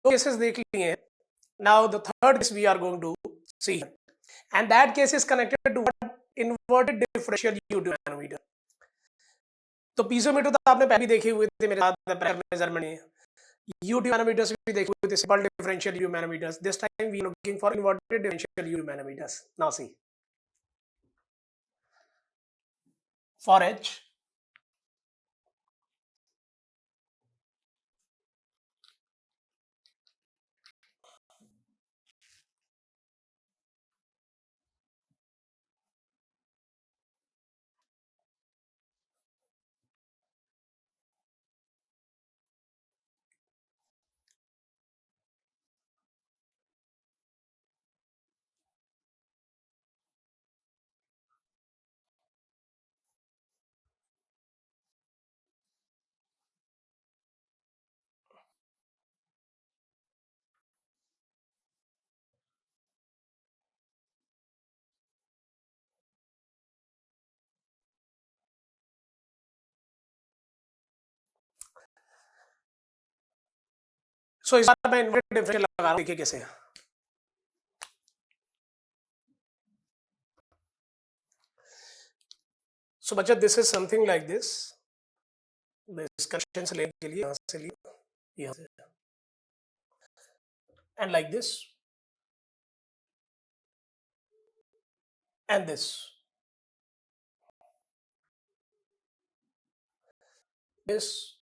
दो केसेस देख लिए हैं. Now the third case we are going to see, and that case is connected to what? Inverted differential U-tube manometer. तो piezometer तो आपने पहले देखे हुए थे मेरे साथ प्रेशर मेजरमेंट में. U-tube manometers भी देखे हुए थे, simple differential U-tube manometers. This time we are looking for inverted differential U-tube manometers. Now see, for H, so इस बार मैं inverted differential लगा रहा हूँ, देखिए कैसे. So बच्चा, this is something like this. Discussion से लेने के लिए यहाँ से लिया, यहाँ से, and like this, and this, this,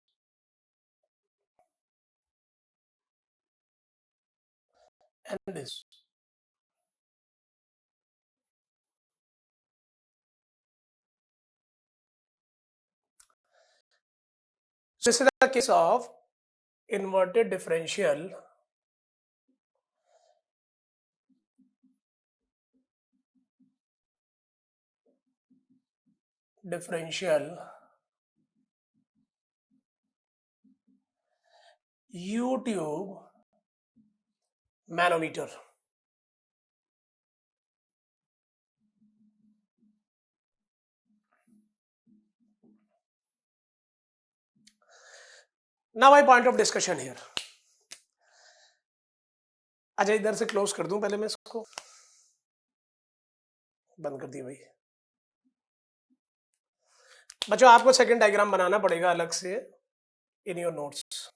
and this. So this is the case of inverted differential U-tube manometer. Now my point of discussion here. अच्छा, इधर से क्लोज कर दूं पहले, मैं इसको बंद कर दिया भाई. बच्चों, आपको सेकंड डायग्राम बनाना पड़ेगा अलग से in your notes.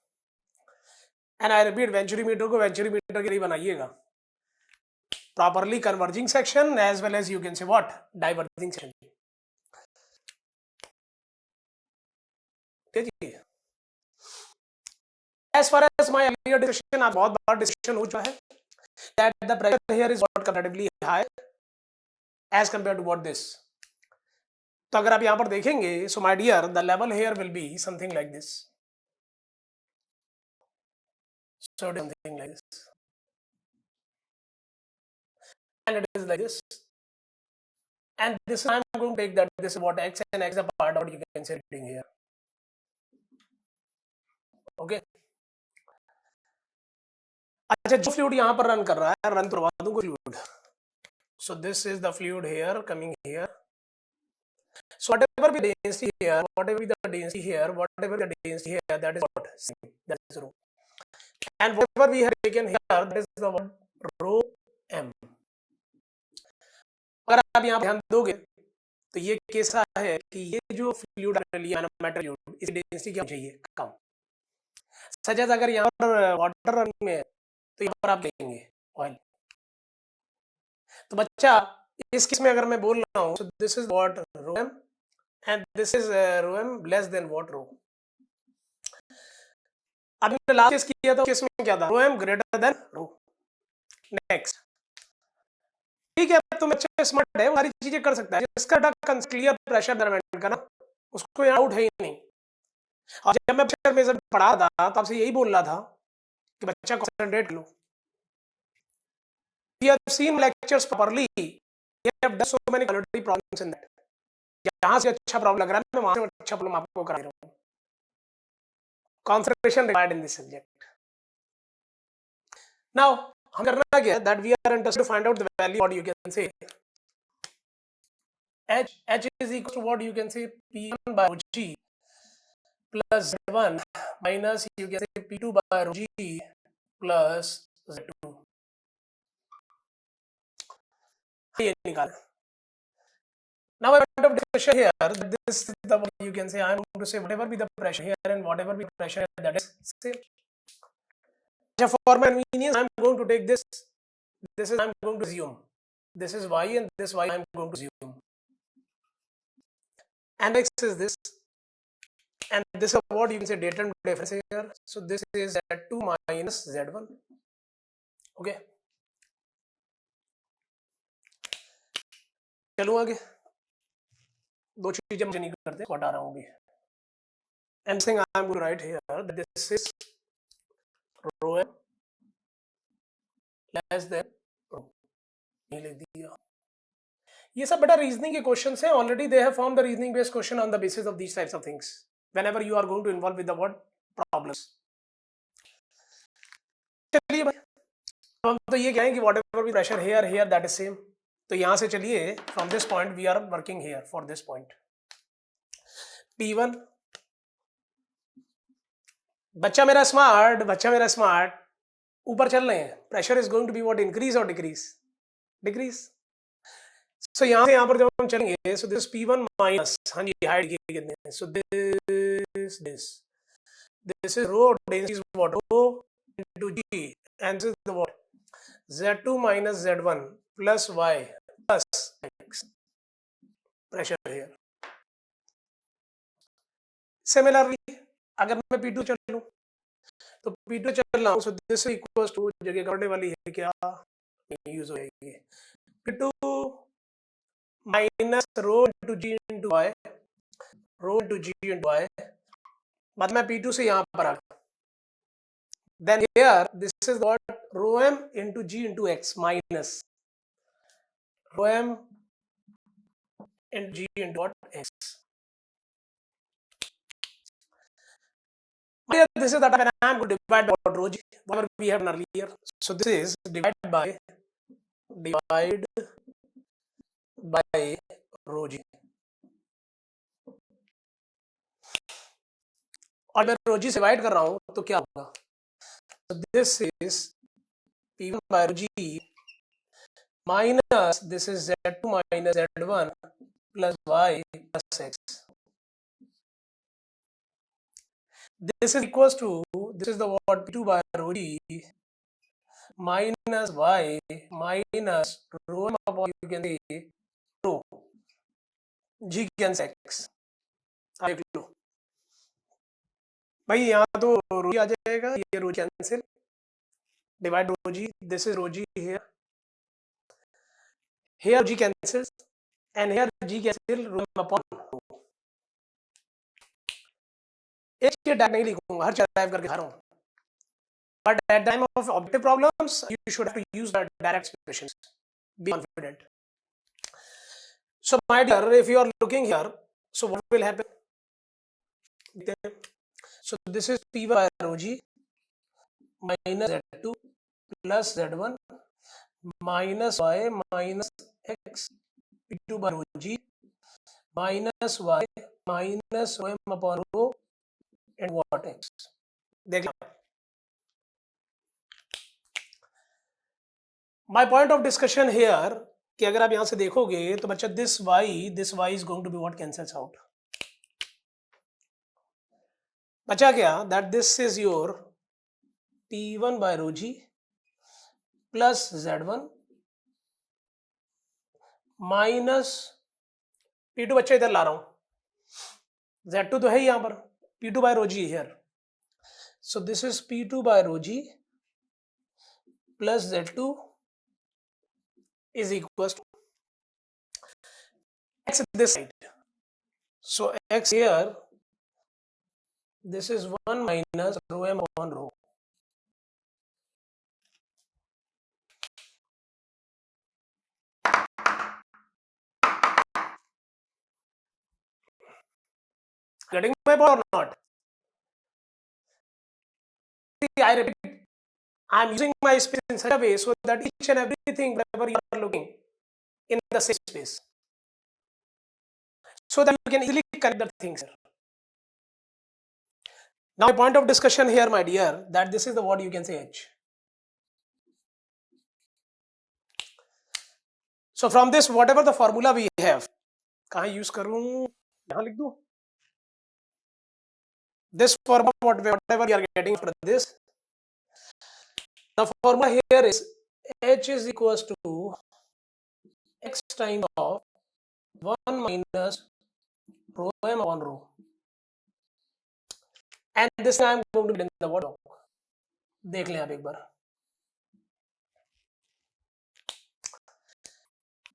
And I repeat, venturimeter को वेंचुरीमीटर के लिए बनाइएगा. Properly converging section as well as you can say what, diverging section. ठीक है. As far as my earlier discussion, आप बहुत बार डिस्कशन हो चुका है that the pressure here is what comparatively high as compared to what this. तो अगर आप यहाँ पर देखेंगे, so my dear, the level here will be something like this. So something like this, and it is like this, and this I'm going to take that this is what x and x is a part of what you can say reading here. Okay. अच्छा, जो fluid यहाँ पर run कर रहा है, run करवा दूंगा fluid. So this is the fluid here coming here. So whatever be the density here, whatever be the density here, whatever the density here, that is what same, that is rho. And whatever we have taken here, that is the word rho m. अगर आप यहाँ ध्यान दोगे तो ये कैसा है कि ये जो फ्लूइड लिया मैटर फ्लूइड, इसकी डेंसिटी क्या चाहिए, कम. सच है, अगर यहाँ पर वाटर रनिंग में है तो यहाँ पर आप लेंगे ऑयल. तो बच्चा, इस केस में अगर मैं बोल रहा हूँ, so this is what rho m and this is rho m less than what rho. अब हमने लास्ट केस किया था, केस में क्या था, rho m greater than rho. Next. ठीक है, तो बच्चा स्मार्ट है, वो सारी चीजें कर सकता है. जिसका क्लियर प्रेशर मेजरमेंट का ना, उसको यहाँ आउट है ही नहीं. और जब मैं प्रेशर मेजरमेंट पढ़ा था तो आपसे यही बोल रहा था कि बच्चा कंसंट्रेट कर लो. We have seen lectures properly. We have done so many quality problems in that. जहाँ से अच्छा प्रॉब्लम लग रहा है, मैं वहाँ से अच्छा प्रॉब्लम आपको करा रहा हूँ. Concentration required in this subject. Now, हम करना क्या है, that we are interested to find out the value, what you can say H is equal to what you can say P1 by G plus Z1 minus you can say P2 by G plus Z2, ये निकाला. Now I want to discussion here that this is the what you can say I am going to say whatever be the pressure here and whatever be the pressure here, that is same. For my convenience I am going to take this. This is I am going to assume. This is y and this y I am going to assume. And x is this. And this is what you can say data and difference here. So this is Z2 minus Z1. Okay. चलो आगे. दो चीजें मुझे नहीं करते, हटा रहा हूँ अभी. And thing I am going to write here that this is rho m less than rho. नहीं लिख दिया. ये सब बेटा रीजनिंग के क्वेश्चंस हैं. Already they have form the reasoning based question on the basis of these types of things whenever you are going to involve with the word problems. चलिए भाई, हम तो ये कहें कि व्हाटएवर भी pressure here here that is same. तो यहां से चलिए from this point we are working here for this point P1. बच्चा मेरा स्मार्ट ऊपर चल रहे हैं. Pressure is going to be what, increase और डिक्रीज. सो यहाँ पर जब हम चलेंगे सो दिस P1 माइनस, हाँ जी हाइड कितने हैं, so this is rho density is what, rho into G and this is the what, Z2 minus Z1 plus Y plus X. Pressure here. Similarly अगर मैं P2 चल लूं तो P2 चल रहा हूं, सो दिस इक्वल्स टू, जगह करने वाली है क्या, यूज हो जाएगी P2 minus rho into G into Y, rho into G into Y. बाद में P2 से यहाँ पर आ गया. Then here this is what, rho m into G into X minus rho m into G into what, X. This is that when I am going to divide by rho G, whatever we have earlier. So this is divide by rho G. और मैं rho G से divide कर रहा हूँ तो क्या होगा. So this is P1 by rho G minus this is Z2 minus Z1 plus Y plus X. This is equals to, this is the what, P2 by rho G minus Y minus rho m upon you can say rho G cancel X. देख लो भाई, यहाँ तो रो आ जाएगा, ये rho cancel, divide rho G, this is rho G here. Here G cancels and here G cancel rho m upon rho. एक चीज direct नहीं लिखूंगा, हर चीज टाइप करके खा रहा हूँ. But at time of objective problems, you should have to use the direct expressions. Be confident. So my dear, if you are looking here, so what will happen? So this is P1 by rho G minus Z2 plus Z1 minus Y minus X, P2 by rho G minus Y minus rho m upon rho and what X. देख लो. My point of discussion here कि अगर आप यहां से देखोगे तो बच्चा this y is going to be what, cancels out. बचा क्या, that this is your P1 by rho G plus Z1 minus P2, बच्चा इधर ला रहा हूं, Z2 तो है ही यहां पर, P2 by rho G here. So this is P2 by rho G plus Z2 is equals to X this side. So X here, this is 1 minus rho m upon rho. Getting my point or not? See, I repeat, I am using my space in such a way so that each and everything, wherever you are looking, in the same space, so that you can easily connect the things here. Now, my point of discussion here, my dear, that this is the what you can say H. So from this, whatever the formula we have, कहाँ use करूं, यहाँ लिख दूं, this formula whatever we are getting for this, the formula here is h is equals to x times of 1 minus rho m upon rho, and this I am going to get in the what, देख लें आप एक बार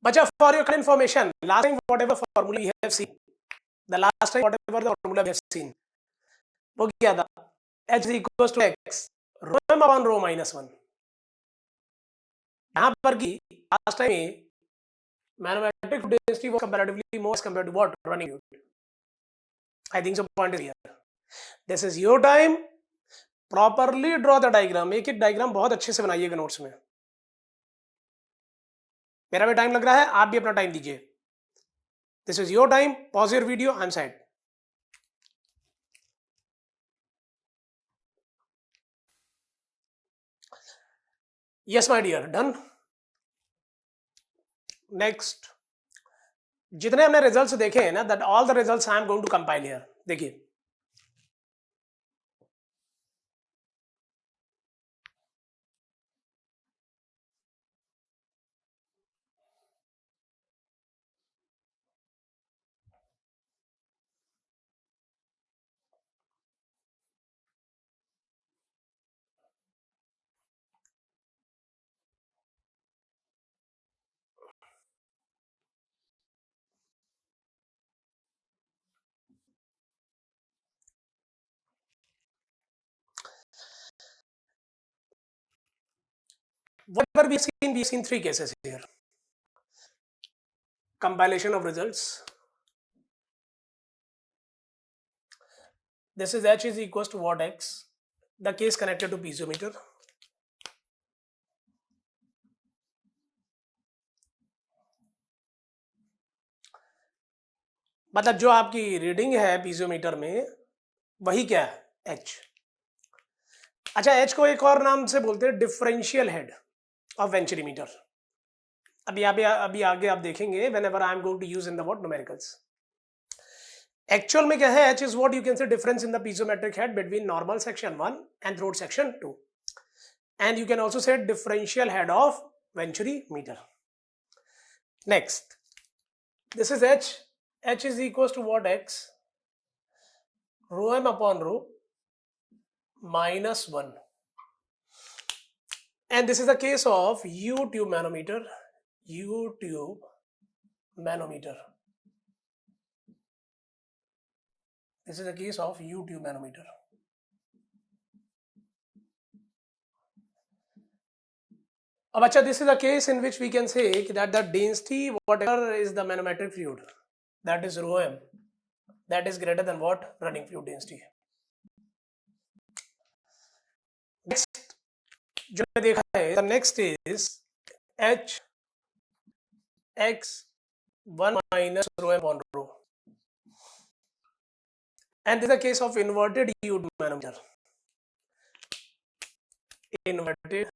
बच्चा. For your information, last time whatever formula we have seen, the last time whatever the formula we have seen, वो क्या था, h is equals to x rho m upon rho minus 1. यहाँ पर की last time manometric density was comparatively more as compared to what, running fluid. I think so point is here. This is your time. Properly draw the diagram. एक एक diagram बहुत अच्छे से बनाइएगा notes में. मेरा भी टाइम लग रहा है, आप भी अपना टाइम दीजिए. This is your time. Pause your video. I'm sad. Yes, my dear. Done. Next. जितने हमने रिजल्ट्स देखे हैं ना, that all the results I am going to compile here. देखिए. Whatever we've seen 3 cases here. Compilation of results. This is h is equals to what, x, the case connected to piezometer. मतलब जो आपकी reading है piezometer में वही क्या है, h. अच्छा, h को एक और नाम से बोलते हैं डिफरेंशियल हेड ऑफ वेंचुरीमीटर. अभी आगे आप देखेंगे whenever I am going to use in the what numericals. Actual में क्या है, h is what you can say difference in the piezometric head between normal section 1 and throat section 2, and you can also say differential head of venturimeter. Next, this is h. H is equals to what, x rho m upon rho minus 1, and this is the case of U tube manometer. U tube manometer. This is the case of U tube manometer. अब अच्छा, this is a case in which we can say that the density whatever is the manometric fluid, that is rho m, that is greater than what, running fluid density. Next जो देखा है, the next is h x 1 minus rho m upon rho, and this is the case of inverted U tube manometer. Inverted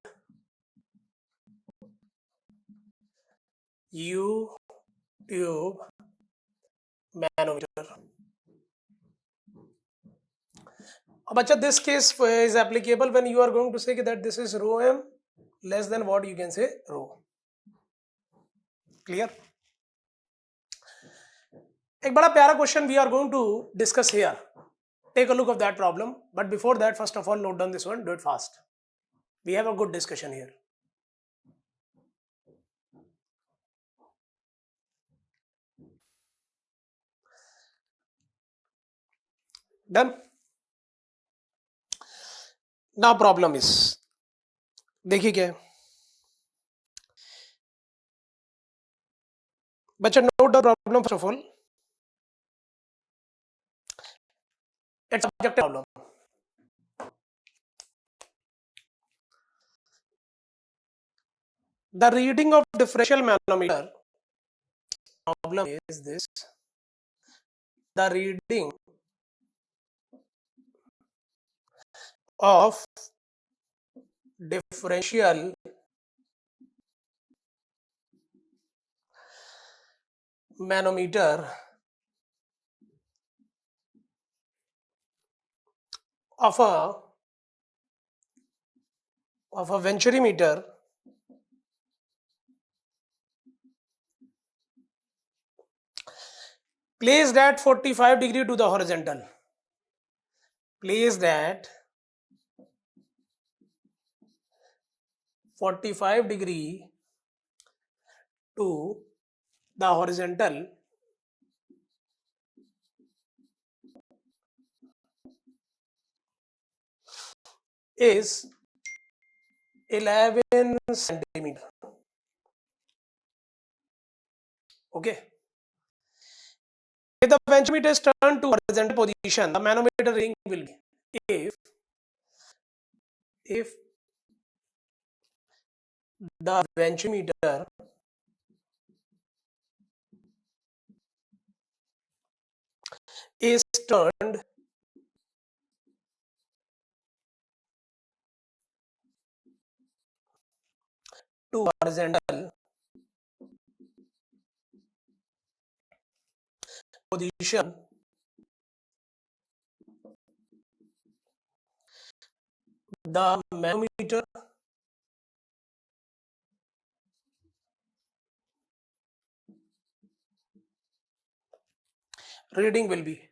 U tube manometer. अब अच्छा, this case is applicable when you are going to say that this is rho m less than what you can say rho. Clear? एक बड़ा प्यारा question we are going to discuss here. Take a look of that problem, but before that, first of all, note down this one. Do it fast. We have a good discussion here. Done? Now problem is, देखिए क्या है बच्चा, note the problem first of all. It's a subjective problem. The reading of differential manometer problem is this. The reading of differential manometer of a venturimeter placed at 45 degree to the horizontal. Placed at 45 degree to the horizontal is 11 centimeter. Okay. If the venturimeter is turned to horizontal position, the manometer reading will be if the venturimeter is turned to horizontal position, the manometer reading will be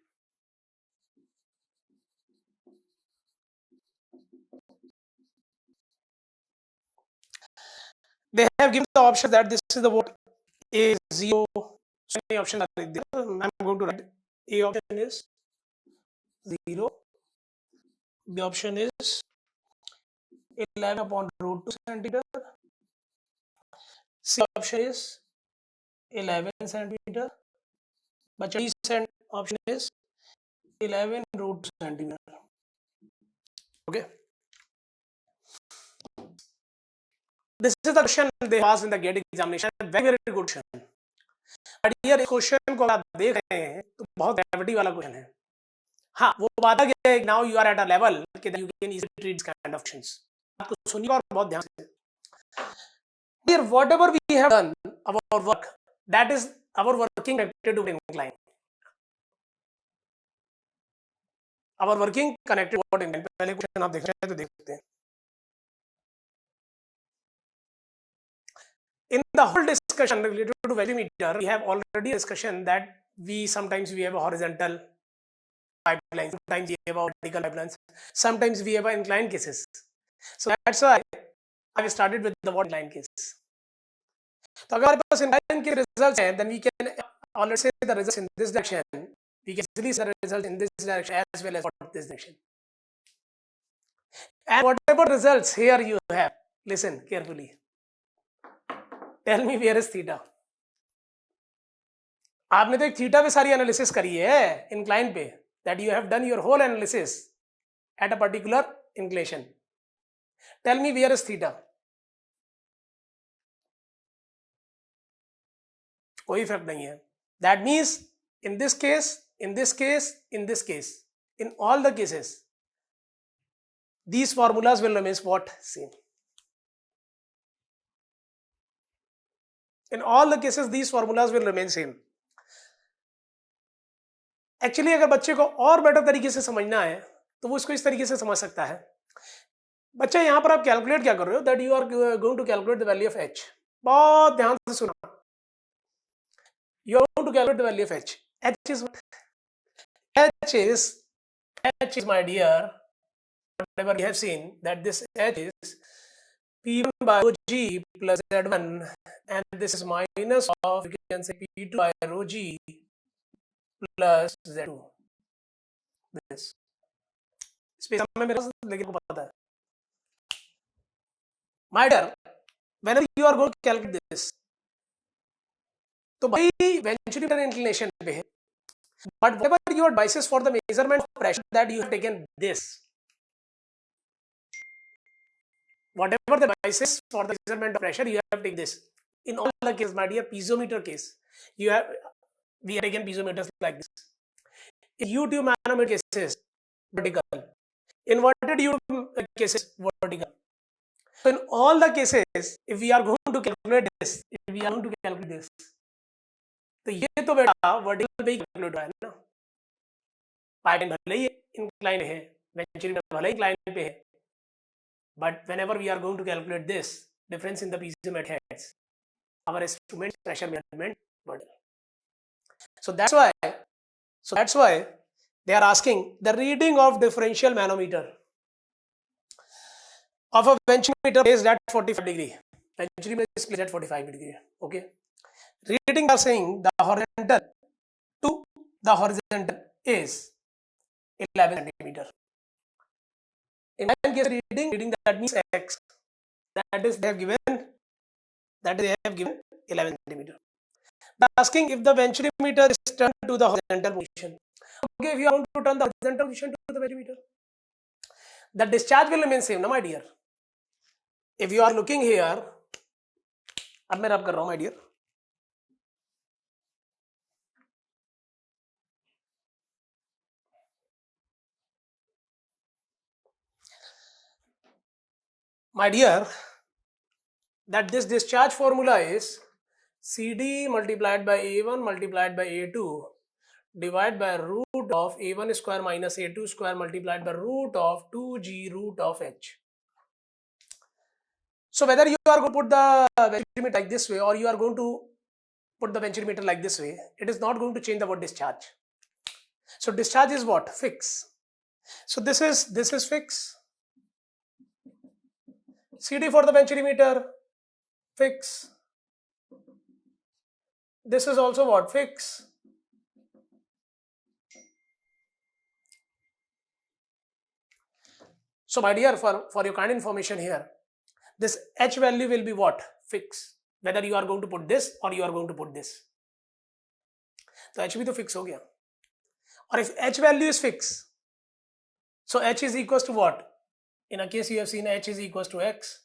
they have given the option that this is the what A0. So many options are there. I'm going to write A option is 0, B option is 11 upon root 2 centimeter, C option is 11 centimeter, but D option is 11 root 2 centimeter. Okay. This is the question they asked in the GATE examination. Very very good question. But here इस question को आप देख रहे हैं तो बहुत gravity वाला question है. हाँ, वो बात है now you are at a level कि you can easily treat this kind of questions. आपको सुनिए और बहुत ध्यान से. Here whatever we have done our work, that is our working connected to incline. Our working connected to incline. पहले question आप देख रहे हैं तो देख सकते हैं. In the whole discussion related to venturimeter, we have already discussion that sometimes we have a horizontal pipeline, sometimes we have a vertical pipelines, sometimes we have inclined cases. So that's why I started with the inclined case. तो अगर हमारे पास inclined के results हैं, then we can already say the results in this direction. We can easily say the results in this direction as well as for this direction. And whatever results here you have, listen carefully. Tell me where is theta. आपने तो एक theta पे सारी analysis करी है incline पे, that you have done your whole analysis at a particular inclination. Tell me where is theta. कोई फर्क नहीं है. That means in this case, in this case, in this case, in all the cases, these formulas will remain what? Same. In all the cases, these formulas will remain same. Actually अगर बच्चे को और better तरीके से समझना है तो वो इसको इस तरीके से समझ सकता है. बच्चा यहाँ पर आप कैलकुलेट क्या कर रहे हो? That you are going to calculate the value of H. बहुत ध्यान से सुना. You are going to calculate the value of H. H is my dear, whatever we have seen, that this H is P1 by rho g plus Z1, and this is minus of, you can say, P2 by rho g plus Z2. This space में मेरे लेकिन को पता है. My dear, whenever you are going to calculate this, तो भाई venturimeter inclination पे है. But whatever your basis for the measurement of pressure, that you have taken this. Whatever the basis for the measurement of pressure, you have taken this. In all the cases, my dear, piezometer case, we have taken piezometers like this. In U-tube manometer cases, vertical. In inverted U-tube cases, vertical. So in all the cases, if we are going to calculate this, तो ये तो बेटा vertical पे ही calculate हो रहा है ना, pipeline भले ही इंक्लाइन है, वेंचुरीमीटर भले ही इंक्लाइन पे है, but whenever we are going to calculate this difference in the piezo heads, our instrument pressure measurement model. So that's why they are asking the reading of differential manometer of a venturimeter placed at 45 degree. Venturimeter is placed at 45 degree. Okay. Reading are saying the horizontal to the horizontal is 11 centimeter. In my case, reading that means x. That is they have given 11 centimeter. They are asking if the venturimeter is turned to the horizontal position. Okay, if you are going to turn the horizontal position to the venturimeter, the discharge will remain same, no, my dear. If you are looking here, अब मैं रब कर रहा हूँ, my dear. My dear, that this discharge formula is CD multiplied by A1 multiplied by A2 divided by root of A1 square minus A2 square multiplied by root of 2G root of H. So whether you are going to put the venturimeter like this way or you are going to put the venturimeter like this way, it is not going to change the word discharge. So discharge is what? Fix. So this is fix. CD for the venturimeter, fix. This is also what? Fix. So my dear, for your kind information here, this H value will be what? Fix. Whether you are going to put this or you are going to put this. So H भी तो fix हो गया. Or if H value is fix, so H is equals to what? In a case you have seen H is equals to X.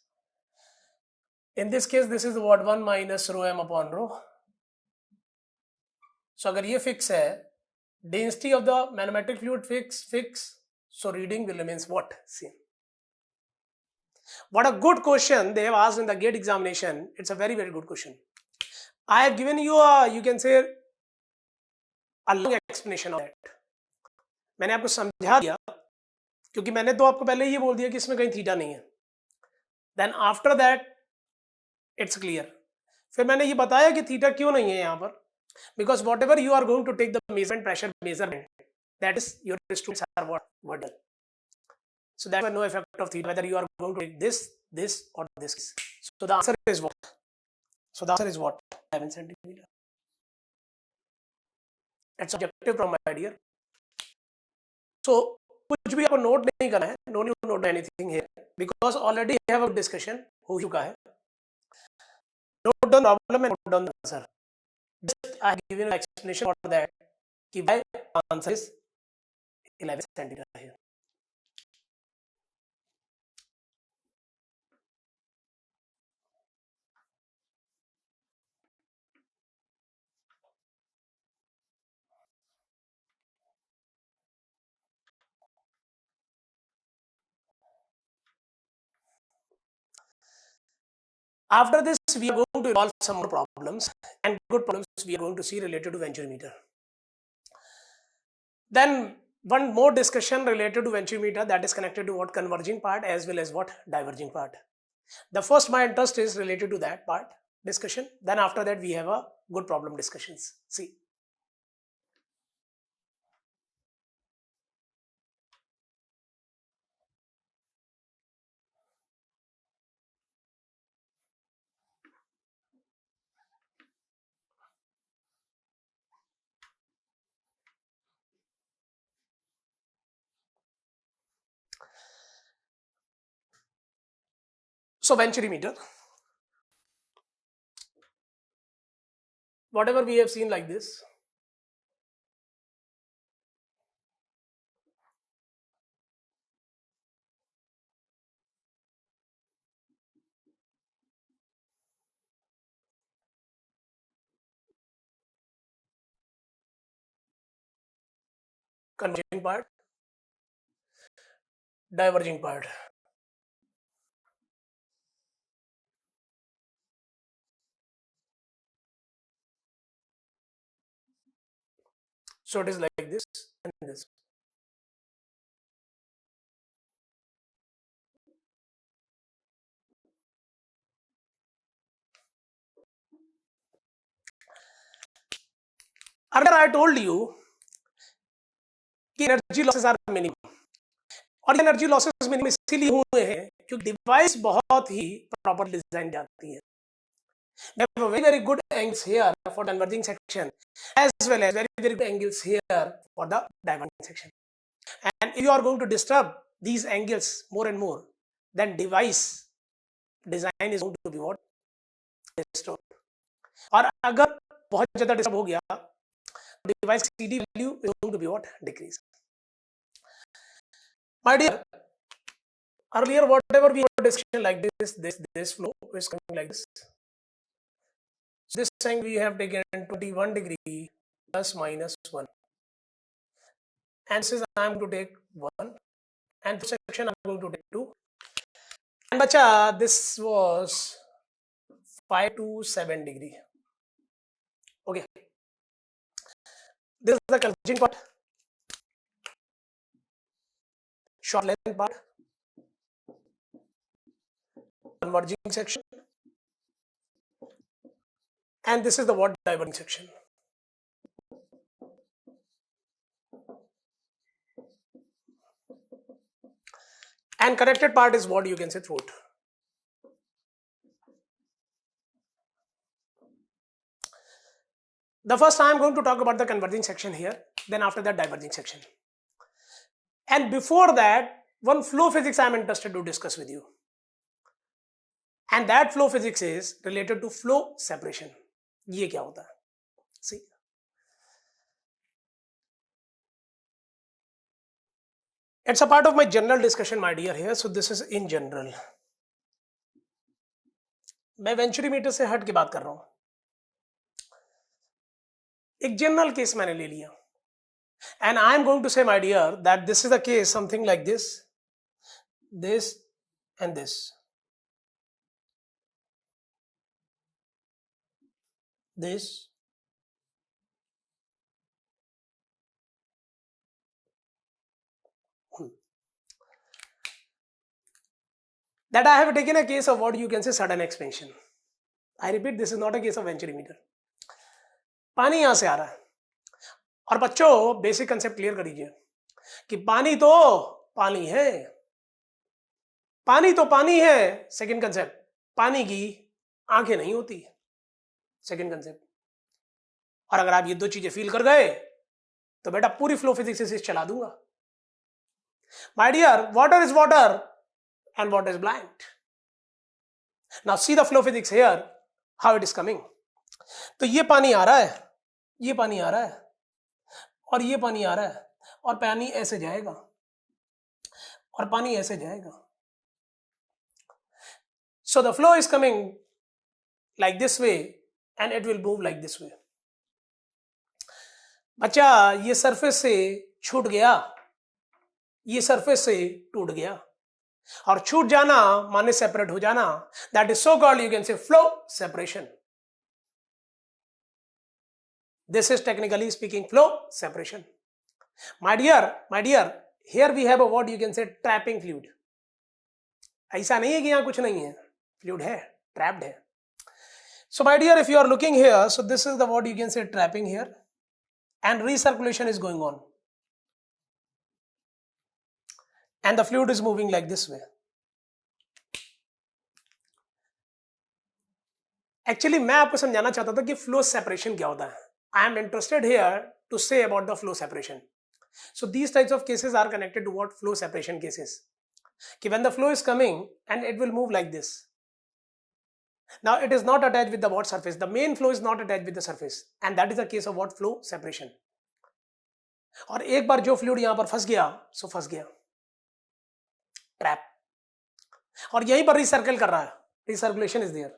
In this case, this is what? 1 minus rho m upon rho. So अगर ये fix है, density of the manometric fluid fix, so reading will remains what? Same. What a good question they have asked in the GATE examination. It's a very, very good question. I have given you a, you can say, a long explanation of that. मैंने आपको समझा दिया, क्योंकि मैंने तो आपको पहले ये बोल दिया कि इसमें कहीं थीटा नहीं है. Then after that, it's clear. फिर मैंने ये बताया कि थीटा क्यों नहीं है यहाँ पर. Because whatever you are going to take the measurement, pressure measurement, that is your instruments are what? Vertical. So that's why no effect of theta, whether you are going to take this or this. So the answer is what? So the answer is what? 11 centimeter. That's objective from my dear. So कुछ भी आपको note नहीं करना है. No need to note anything here because already have a discussion हो चुका है. Note down problem and note down the answer. Just I have given an explanation for that. कि why answer is 11 centimeter here. After this, we are going to solve some more problems, and good problems we are going to see related to venturimeter. Then one more discussion related to venturimeter, that is connected to what? Converging part as well as what? Diverging part. The first my interest is related to that part discussion. Then after that we have a good problem discussions. See. So venturimeter, whatever we have seen like this, converging part, diverging part. So it is like this and this. Earlier I told you कि energy losses are minimum, और ये energy losses minimum इसीलिए हुए हैं क्योंकि device बहुत ही proper design जाती है. We have a very very good angles here for converging section as well as very very good angles here for the diverging section. And if you are going to disturb these angles more and more, then device design is going to be what? Disturbed. और अगर बहुत ज्यादा disturb हो गया, device CD value is going to be what? Decrease. My dear, earlier whatever we were discussing like this flow is coming like this. So this angle we have taken 21 degree plus minus 1. And this is I am going to take 1. And this section I am going to take 2. And bacha, this was 5 to 7 degree. Okay. This is the converging part, short length part, converging section, and this is the what? Diverging section. And connected part is what you can say throat. The first I am going to talk about the converging section here, then after that diverging section. And before that, one flow physics I am interested to discuss with you. And that flow physics is related to flow separation. ये क्या होता है? See. It's a part of my general discussion, my dear, here. So this is in general. मैं venturimeter से हट के बात कर रहा हूं. एक जनरल केस मैंने ले लिया. And I am going to say, my dear, that this is the case something like this, this and this. This that I have taken a case of what you can say sudden expansion. I repeat, this is not a case of venturimeter. पानी यहां से आ रहा है, और बच्चों basic concept clear कर दीजिए कि पानी तो पानी है, पानी तो पानी है. सेकंड कंसेप्ट, पानी की आंखें नहीं होती. Second concept. और अगर आप ये दो चीजें फील कर गए तो बेटा पूरी फ्लो फिजिक्स से चला दूंगा. My dear, water is water and what is blind. Now see the flow physics here, how it is coming. तो ये पानी आ रहा है, ये पानी आ रहा है, और ये पानी आ रहा है, और पानी ऐसे जाएगा, और पानी ऐसे जाएगा. So the flow is coming like this way and it will move like this way. बच्चा, ये सरफेस से छूट गया, ये सरफेस से टूट गया, और छूट जाना माने सेपरेट हो जाना. That is so called, you can say flow separation. This is technically speaking flow separation. My dear, here we have a what you can say trapping fluid. ऐसा नहीं है कि यहां कुछ नहीं है, फ्लूइड है, ट्रैप्ड है. So my dear, if you are looking here, so this is the what you can say trapping here, and recirculation is going on. And the fluid is moving like this way. Actually, मैं आपको समझाना चाहता था कि flow separation क्या होता है. I am interested here to say about the flow separation. So these types of cases are connected to what? Flow separation cases. कि when the flow is coming and it will move like this. Now it is not attached with the what surface. The main flow is not attached with the surface, and that is the case of what? Flow separation. और एक बार जो fluid यहाँ पर फंस गया, so फंस गया. Trap. और यहीं पर रिसर्कल कर रहा है, रिसर्कुलेशन इज देयर.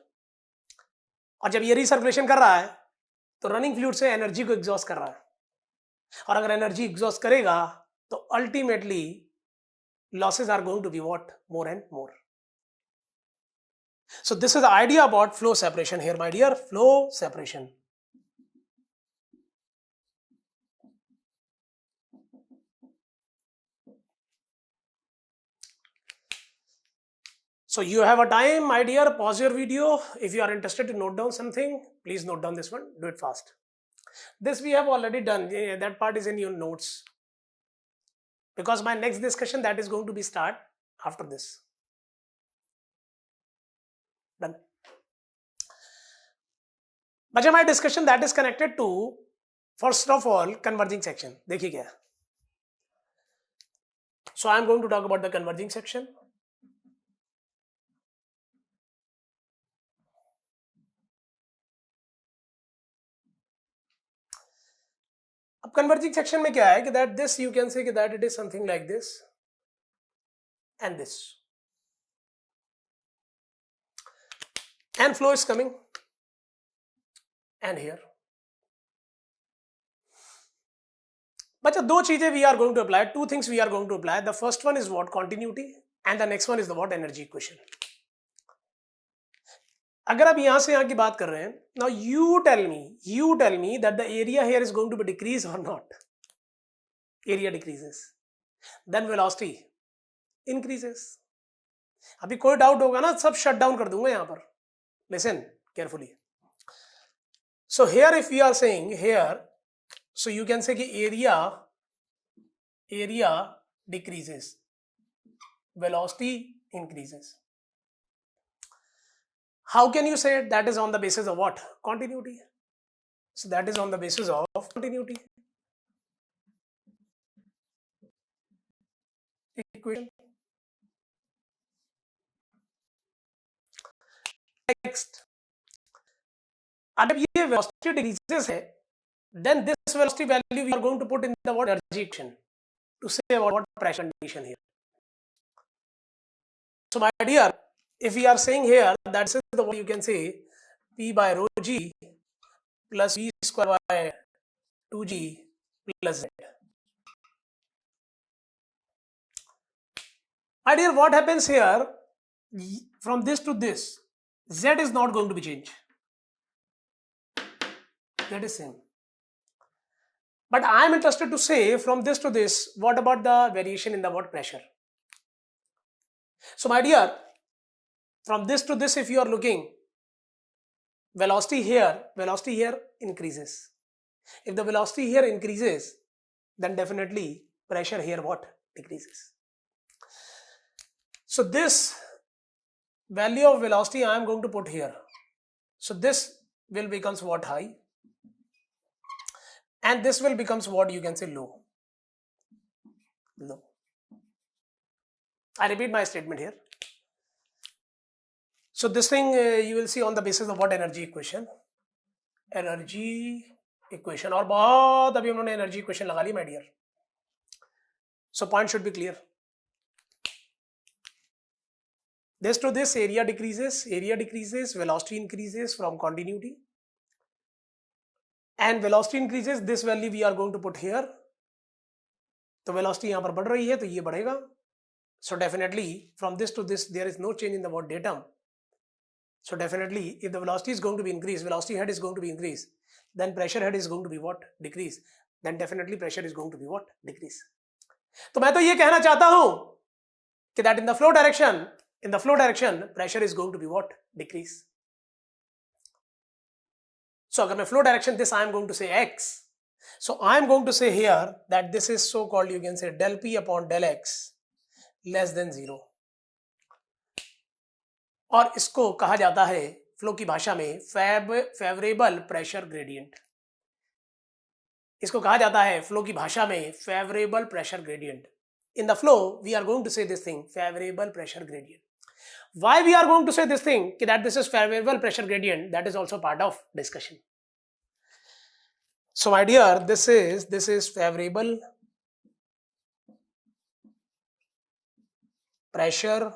और जब ये रिसर्कुलेशन कर रहा है तो रनिंग फ्लूइड से एनर्जी को एग्जॉस्ट कर रहा है, और अगर एनर्जी एग्जॉस्ट करेगा तो ultimately losses are going to be what? More and more. So this is the idea about flow separation here, my dear. Flow separation. So you have a time, my dear, pause your video. If you are interested to note down something, please note down this one, do it fast. This we have already done, that part is in your notes. Because my next discussion that is going to be start after this. Done. But my discussion that is connected to, first of all, converging section. देखिए क्या? So I am going to talk about the converging section. अब converging section में क्या है कि that this you can say कि that it is something like this and this, and flow is coming and here. बच्चा दो चीजें we are going to apply, two things we are going to apply. The first one is what? Continuity, and the next one is the what? Energy equation. अगर आप यहां से यहां की बात कर रहे हैं, now you tell me that the area here is going to be decrease or not. Area decreases, then velocity increases. अभी कोई डाउट होगा ना, सब शट डाउन कर दूंगा यहां पर. Listen carefully. So here if we are saying here, so you can say कि area decreases, velocity increases. How can you say it? That is on the basis of what? Continuity. So that is on the basis of continuity. Equation. Next. And if ये velocity decreases है, then this velocity value we are going to put in the what? Energy equation to say what pressure condition here. So my dear, if we are saying here that is the what you can say P by rho g plus V square by 2g plus z. My dear, what happens here? From this to this, z is not going to be changed. That is same. But I am interested to say from this to this, what about the variation in the what? Pressure. So my dear, from this to this, if you are looking, velocity here increases. If the velocity here increases, then definitely pressure here what? Decreases. So this value of velocity I am going to put here. So this will becomes what? High, and this will becomes what you can say low. I repeat my statement here. So this thing you will see on the basis of what? Energy equation. Energy equation. और बहुत अभी उन्होंने energy equation लगा ली my dear. So point should be clear. This to this, area decreases, velocity increases from continuity, and velocity increases. This value we are going to put here. तो velocity यहाँ पर बढ़ रही है तो ये बढ़ेगा. So definitely from this to this there is no change in the what? Datum. So definitely if the velocity is going to be increased, velocity head is going to be increased, then pressure head is going to be what? Decrease. Then definitely pressure is going to be what? Decrease. तो मैं तो ये कहना चाहता हूं कि that in the flow direction pressure is going to be what? Decrease. So अगर मैं flow direction this I am going to say x. So I am going to say here that this is so called you can say del p upon del x less than 0. और इसको कहा जाता है flow की भाषा में favourable pressure gradient. इसको कहा जाता है फ्लो की भाषा में favourable pressure gradient. In the flow we are going to say this thing favorable pressure gradient. Why we are going to say this thing that this is favorable pressure gradient, that is also part of discussion. So my dear, this is favorable pressure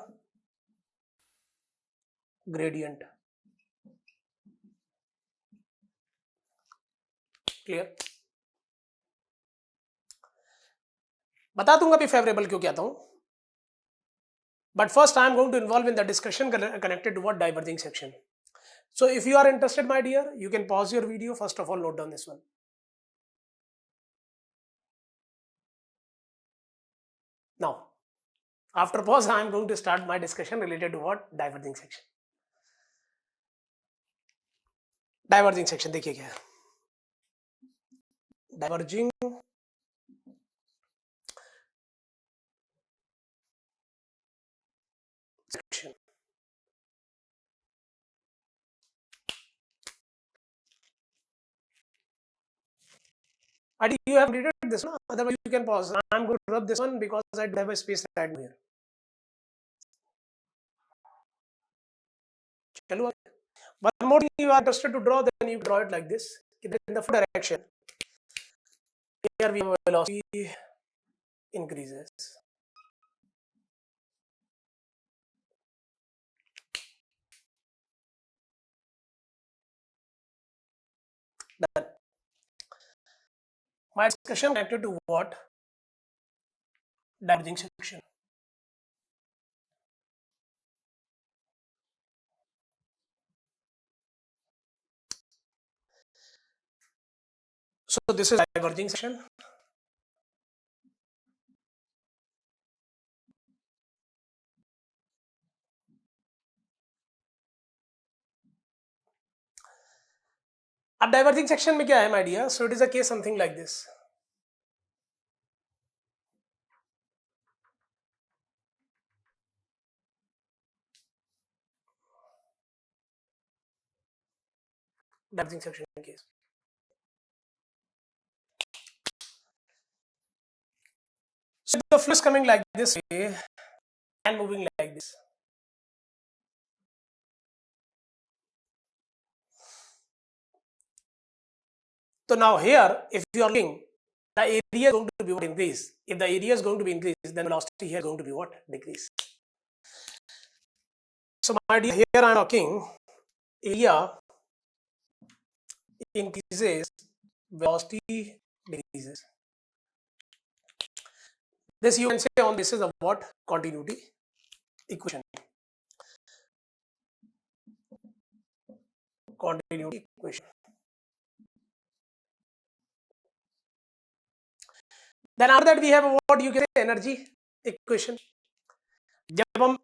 gradient. Clear? बता दूंगा भी favourable क्यों कहता हूं. But first I am going to involve in the discussion connected to what? Diverging section. So if you are interested my dear, you can pause your video. First of all note down this one. Now After pause, I am going to start my discussion related to what? Diverging section. Diverging section देखिए क्या है. Diverging section. You have read this one, otherwise you can pause. I am going to rub this one because I don't have a space right here. चलो. One more thing you are interested to draw, then you draw it like this. In the flow direction, here we have velocity increases. Done. My discussion connected to what? Diverging section. So this is diverging section. अब diverging section में क्या है my dear? So it is a case something like this. Diverging section case. So the flow is coming like this way and moving like this. So now here, if you are looking, the area is going to be what? Increase. If the area is going to be increased, then velocity here is going to be what? Decrease. So my dear, here I am talking area increases, velocity decreases. This you can say on the basis of what? Continuity equation. Continuity equation. Then after that we have what you can say energy equation. जब हम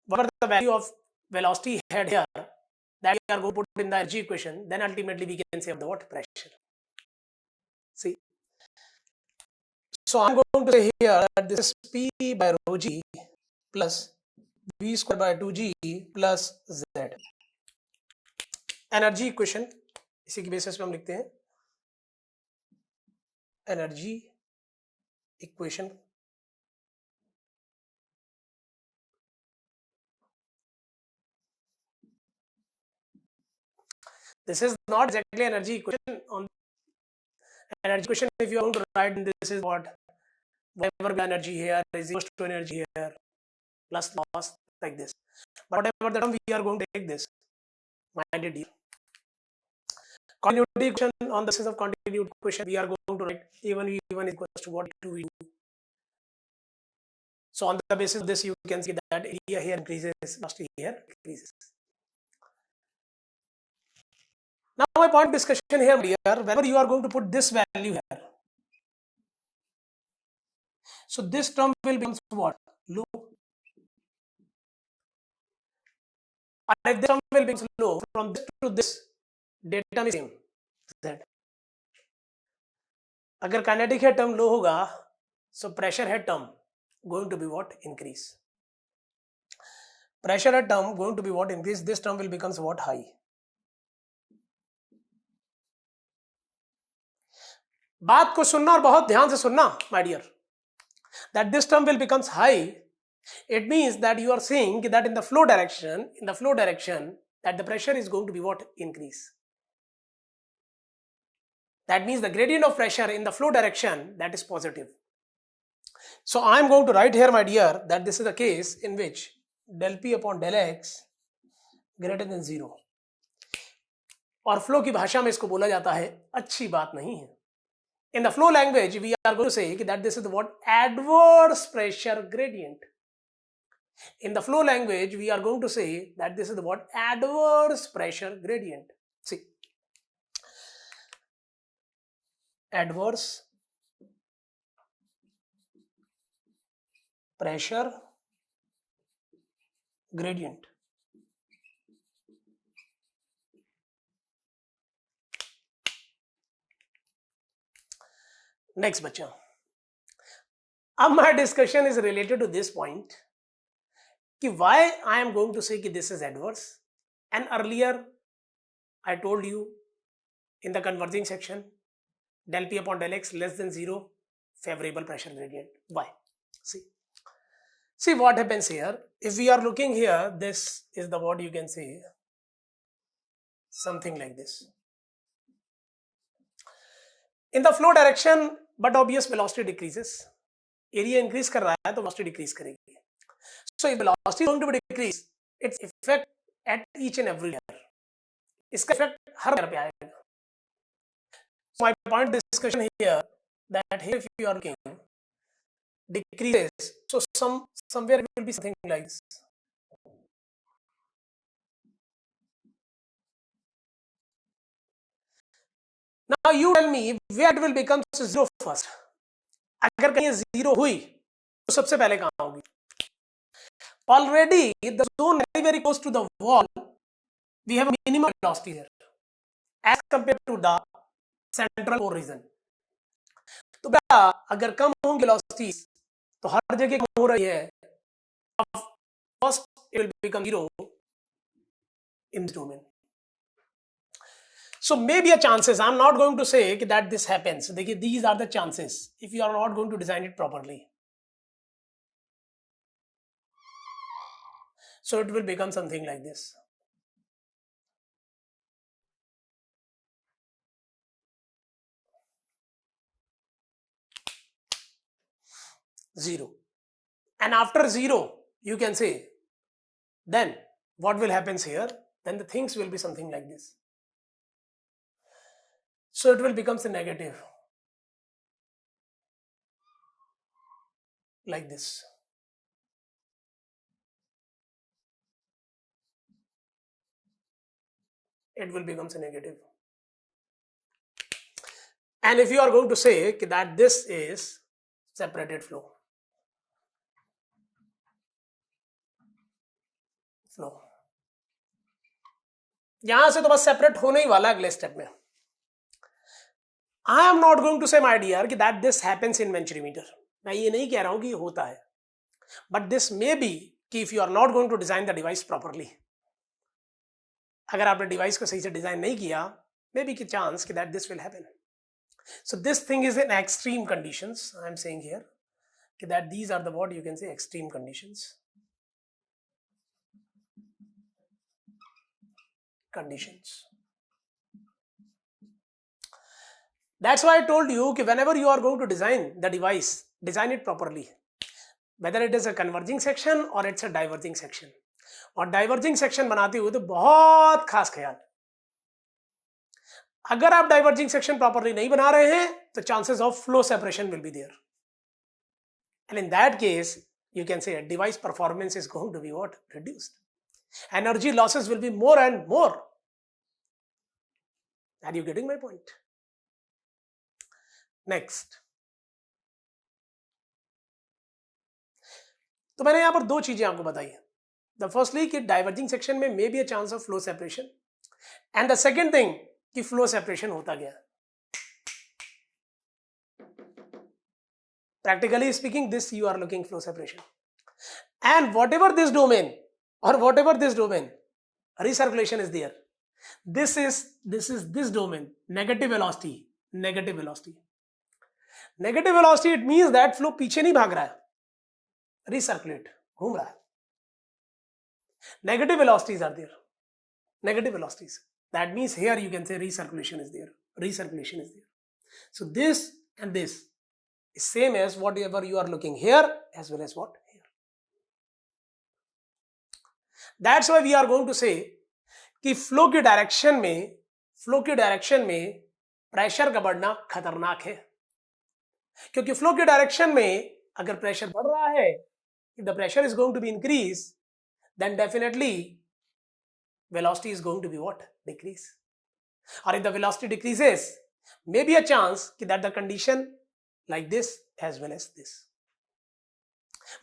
whatever the value of velocity had here, that we are going to put in the energy equation, then ultimately we can say of the what? Pressure. See. So I'm going to say here that this is P by rho g plus V square by 2g plus z. Energy equation इसी की basis पे हम लिखते हैं energy equation. This is not exactly energy equation. On energy equation, if you are going to write, this is what whatever energy here is equal to energy here plus loss like this. But whatever the term we are going to take this, my dear. Continuity equation, on the basis of continuity equation, we are going to write even is equals to what 2v2. So on the basis of this, you can see that area here increases, velocity here decreases. Now my point discussion here, dear, whether you are going to put this value here. So this term will become what? Low. And if this term will become low, from this to this, data is same. Z. अगर kinetic है term low होगा, so pressure है term going to be what? Increase. Pressure है term going to be what? Increase. This term will becomes what? High. बात को सुनना और बहुत ध्यान से सुनना, my dear. That this term will becomes high. It means that you are saying that in the flow direction, that the pressure is going to be what? Increase. That means the gradient of pressure in the flow direction, that is positive. So I am going to write here, my dear, that this is the case in which del P upon del X greater than 0. और flow की भाषा में इसको बोला जाता है अच्छी बात नहीं है. In the flow language, we are going to say that this is the what? Adverse pressure gradient. In the flow language, we are going to say that this is the what? Adverse pressure gradient. See. Adverse pressure gradient. Next बच्चा, अब my discussion is related to this point कि why I am going to say कि this is adverse, and earlier I told you in the converging section del P upon del X less than 0 favorable pressure gradient. Why? See what happens here. If we are looking here, this is the what you can say something like this. In the flow direction, but obvious velocity decreases. Area increase कर रहा है तो velocity decrease करेगी. So if velocity is going to be decrease, its effect at each and every layer. इसका effect हर layer पे आएगा. My point discussion here that here if you are looking decreases, so somewhere it will be something like this. Now you tell me where it will become zero first. अगर कहीं zero हुई तो सबसे पहले कहाँ होगी? Already the zone very close to the wall, we have a minimum velocity here as compared to the central core region. तो बेटा अगर कम होंगी velocity तो हर जगह कम हो रही है. First it will become zero in this domain. So maybe a chances. I'm not going to say that this happens. देखिए, these are the chances if you are not going to design it properly. So it will become something like this. Zero. And after zero, you can say, then what will happen here? Then the things will be something like this. So it will become a negative. Like this. It will become a negative. And if you are going to say that this is separated flow. यहां से तो बस separate होने ही वाला अगले step में. I am not going to say my dear कि that this happens in venturimeter. मैं ये नहीं कह रहा हूं कि ये होता है, बट दिस मे बी कि if you are not going to design the device properly, अगर आपने डिवाइस को सही से डिजाइन नहीं किया, मे बी की चांस कि that this will happen. So this thing is in extreme conditions. I am saying here कि that these are the what you can say extreme conditions. That's why I told you that whenever you are going to design the device, design it properly. Whether it is a converging section or it's a diverging section. और diverging section बनाते हुए तो बहुत खास ख्याल. अगर आप diverging section properly नहीं बना रहे हैं तो chances of flow separation will be there. And in that case, you can say device performance is going to be what? Reduced. Energy losses will be more and more. Are you getting my point? Next. तो मैंने यहां पर दो चीजें आपको बताई. The firstly कि diverging section में may be a chance of flow separation, and the second thing कि फ्लो सेपरेशन होता गया. Practically speaking, this you are looking flow separation. And whatever this domain, recirculation is there. This is this domain, negative velocity. Negative velocity, it means that flow पीछे नहीं भाग रहा है, recirculate, घूम रहा है. Negative velocities are there. Negative velocities. That means here you can say recirculation is there. So this and this is same as whatever you are looking here as well as what here. That's why we are going to say कि flow की direction में pressure का बढ़ना खतरनाक है. क्योंकि flow की direction में अगर प्रेशर बढ़ रहा है, if the pressure is going to be increased, then definitely velocity is going to be what? Decrease. Or if the velocity decreases, maybe a chance that the condition like this as well as this.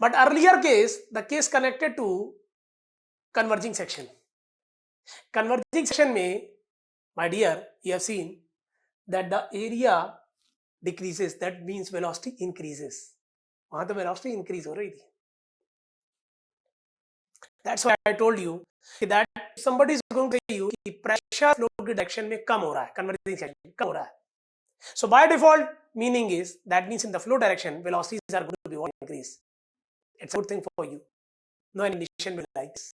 But earlier case, the case connected to converging section. Converging section में, my dear, you have seen that the area decreases, that means velocity increases. वहां तो velocity increase हो रही थी. That's why I told you that somebody is going to tell you कि pressure flow की direction में कम हो रहा है, converging section में कम हो रहा है. So by default meaning is that means in the flow direction velocities are going to be increase. It's a good thing for you. No animation will like this.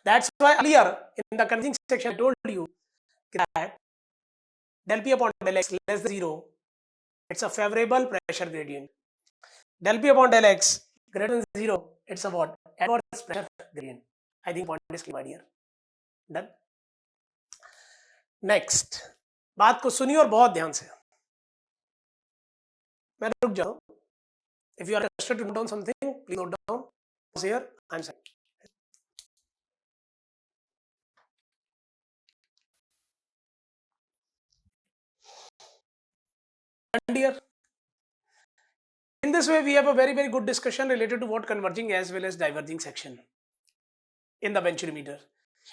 That's why earlier in the converging section I told you that del P upon del X less than 0, it's a favorable pressure gradient. Del P upon del X greater than 0, it's a what? Adverse pressure gradient. I think point is clear, my dear. Done. Next, बात को सुनिए और बहुत ध्यान से. मैं रुक जाऊं. If you are interested to note down something, please note down. Here, I'm saying. And dear, in this way, we have a very, very good discussion related to what converging as well as diverging section in the venturimeter.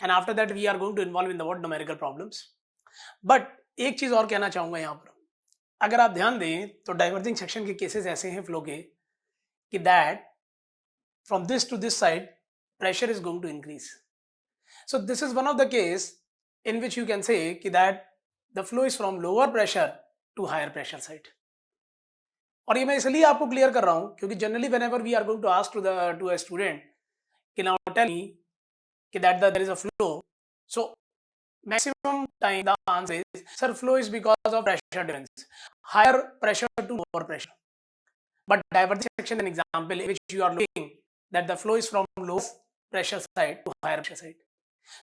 And after that, we are going to involve in the what numerical problems. But एक चीज और कहना चाहूंगा यहाँ पर. अगर आप ध्यान दें तो डाइवर्जिंग सेक्शन के केसेस ऐसे हैं फ्लो के कि that from this to this side pressure is going to increase. So this is one of the case in which you can say that the flow is from lower pressure to higher pressure side. और ये मैं इसलिए आपको clear कर रहा हूं क्योंकि generally whenever we are going to ask to a student कि now tell me that there is a flow, so maximum time the answer is sir flow is because of pressure difference, higher pressure to lower pressure. But diverging section an example in which you are looking that the flow is from low pressure side to higher pressure side.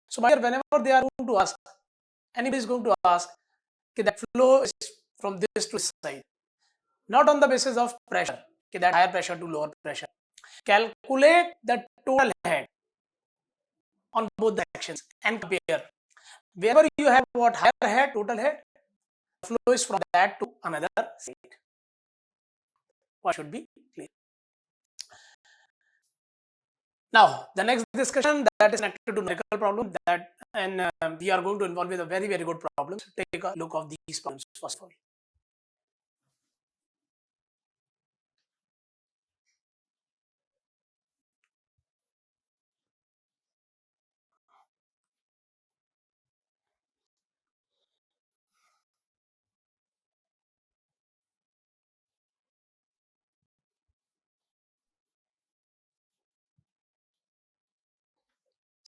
So whenever they are going to ask, anybody is going to ask that flow is from this to this side, not on the basis of pressure, that higher pressure to lower pressure. Calculate the total head on both directions and compare. Wherever you have what higher head, total head, flow is from that to another side. What should be clear. Now, the next discussion that is connected to numerical problem that, and we are going to involve with a very, very good problem. So take a look of these problems first of all.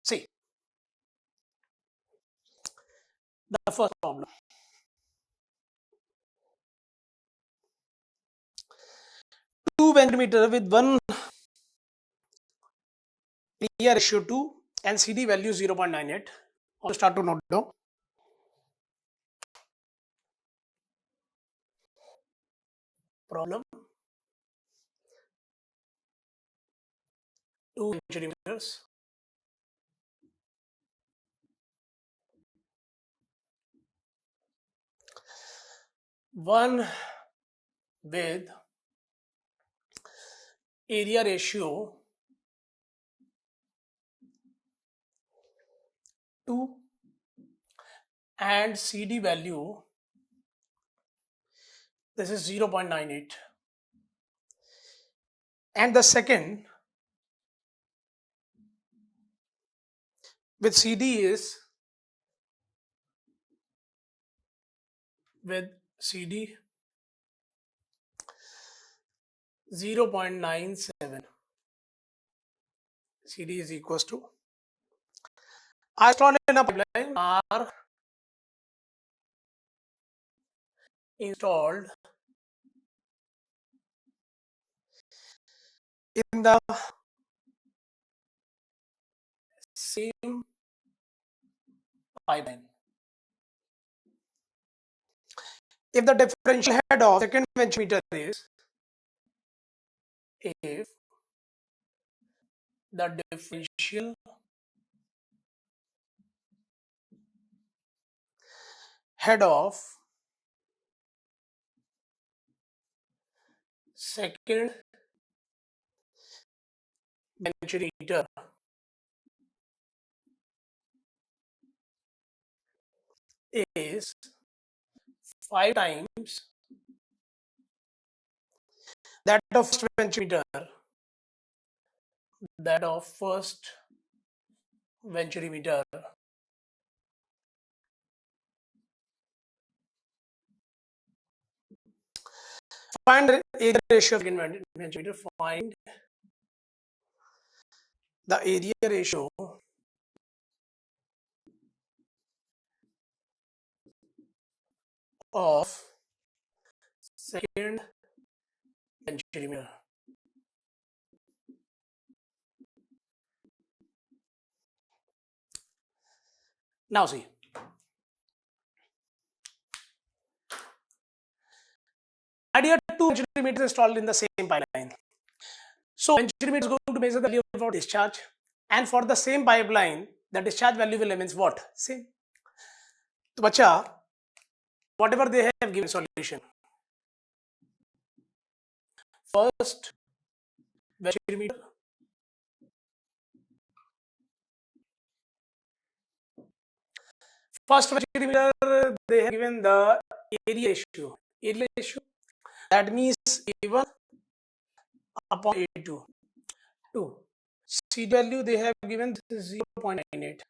See, the first problem. Two venturimeter with one area ratio 2 and CD value 0.98. I'll start to note down. Problem. 2 venturimeters. One with area ratio 2 and CD value, this is 0.98. And the second with CD is with CD 0.97. CD is equals to I installed in a pipeline are installed in the same pipeline. If the differential head of second venturimeter is, if the differential head of second venturimeter is 5 times that of first venturimeter, that of first venturimeter. Find the area ratio of second venturimeter. Find the area ratio of second venturimeter. Now see, idea 2 venturimeters installed in the same pipeline. So venturimeter is going to measure the value of discharge, and for the same pipeline, the discharge value will remain what? Same. So bacha, whatever they have given solution, first venturimeter, they have given the area ratio. Area ratio, that means A1 upon A2. 2. C value they have given 0.98.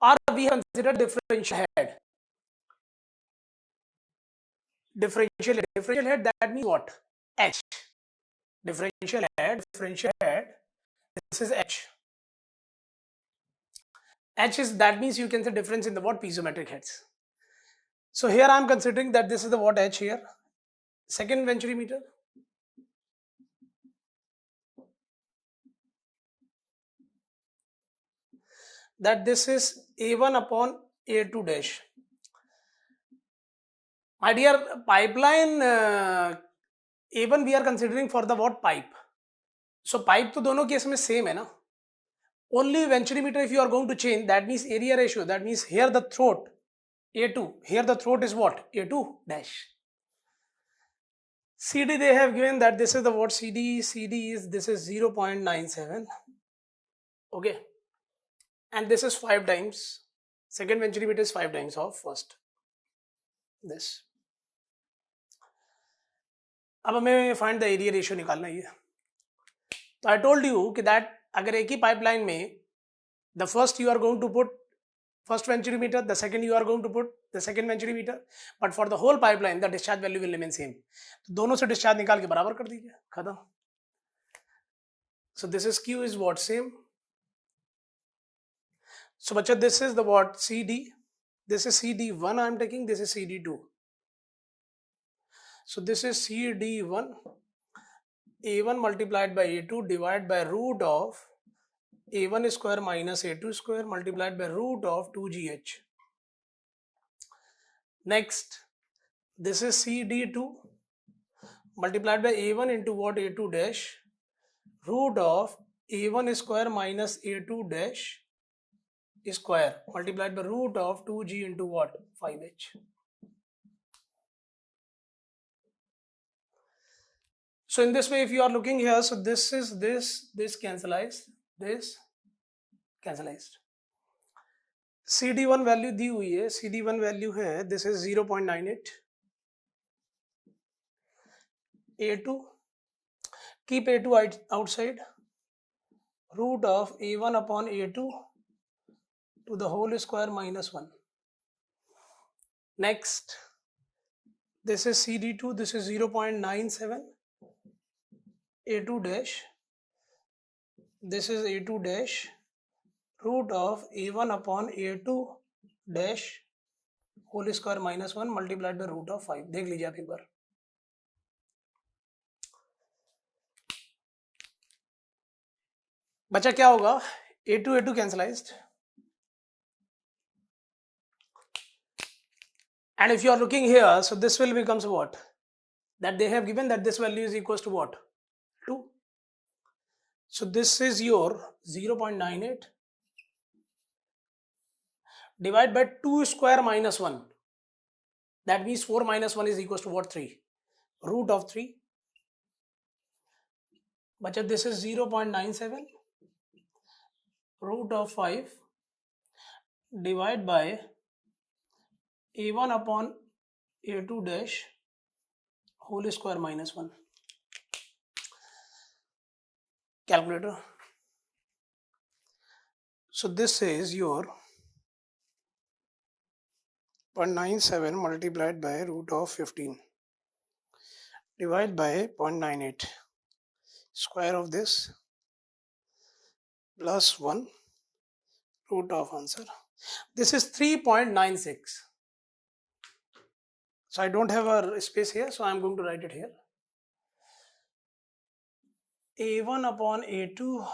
Or we have considered differential head. Differential head, that means what? H. Differential head, this is H. H is, that means you can say difference in the what? Piezometric heads. So here I am considering that this is the what? H here. Second venturimeter. That this is A1 upon A2 dash. My dear, pipeline A1 we are considering for the what? Pipe. So pipe to दोनों case में same है ना. Only venturimeter if you are going to change, that means area ratio, that means here the throat A2, here the throat is what? A2 dash. CD they have given that this is the what? CD is, this is 0.97. Okay, and this is 5 times, second venturimeter is 5 times of first this. अब हमें find the area ratio निकालना है. तो I told you कि that अगर एक ही pipeline में the first you are going to put first venturimeter, the second you are going to put the second venturimeter, but for the whole pipeline the discharge value will remain same. तो दोनों से discharge निकाल के बराबर कर दीजिए, खत्म. So this is Q is what? Same. So बच्चा this is the what? CD. This is CD1 I am taking, this is CD2. So this is CD1, A1 multiplied by A2 divided by root of A1 square minus A2 square multiplied by root of 2GH. Next, this is CD2 multiplied by A1 into what? A2 dash root of A1 square minus A2 dash square multiplied by root of 2G into what? 5H. So in this way, if you are looking here, so this is this cancellized, this cancellized. CD1 value दी हुई है, CD1 value है, this is 0.98. A2, keep A2 outside, root of A1 upon A2 to the whole square minus 1. Next, this is CD2, this is 0.97. A2 dash, this is A2 dash, root of A1 upon A2 dash whole square minus 1 multiplied by root of 5. देख लीजिए आप एक बार. बचा क्या होगा? A2 cancellized. And if you are looking here, so this will becomes what? That they have given that this value is equals to what? 2. So this is your 0.98 divided by 2 square minus 1. That means 4 minus 1 is equals to what? 3. Root of 3. But this is 0.97 root of 5 divide by A1 upon A2 dash whole square minus 1. Calculator. So this is your 0.97 multiplied by root of 15 divided by 0.98, square of this plus 1 root of answer. This is 3.96. So I don't have a space here, so I'm going to write it here. A1 upon A2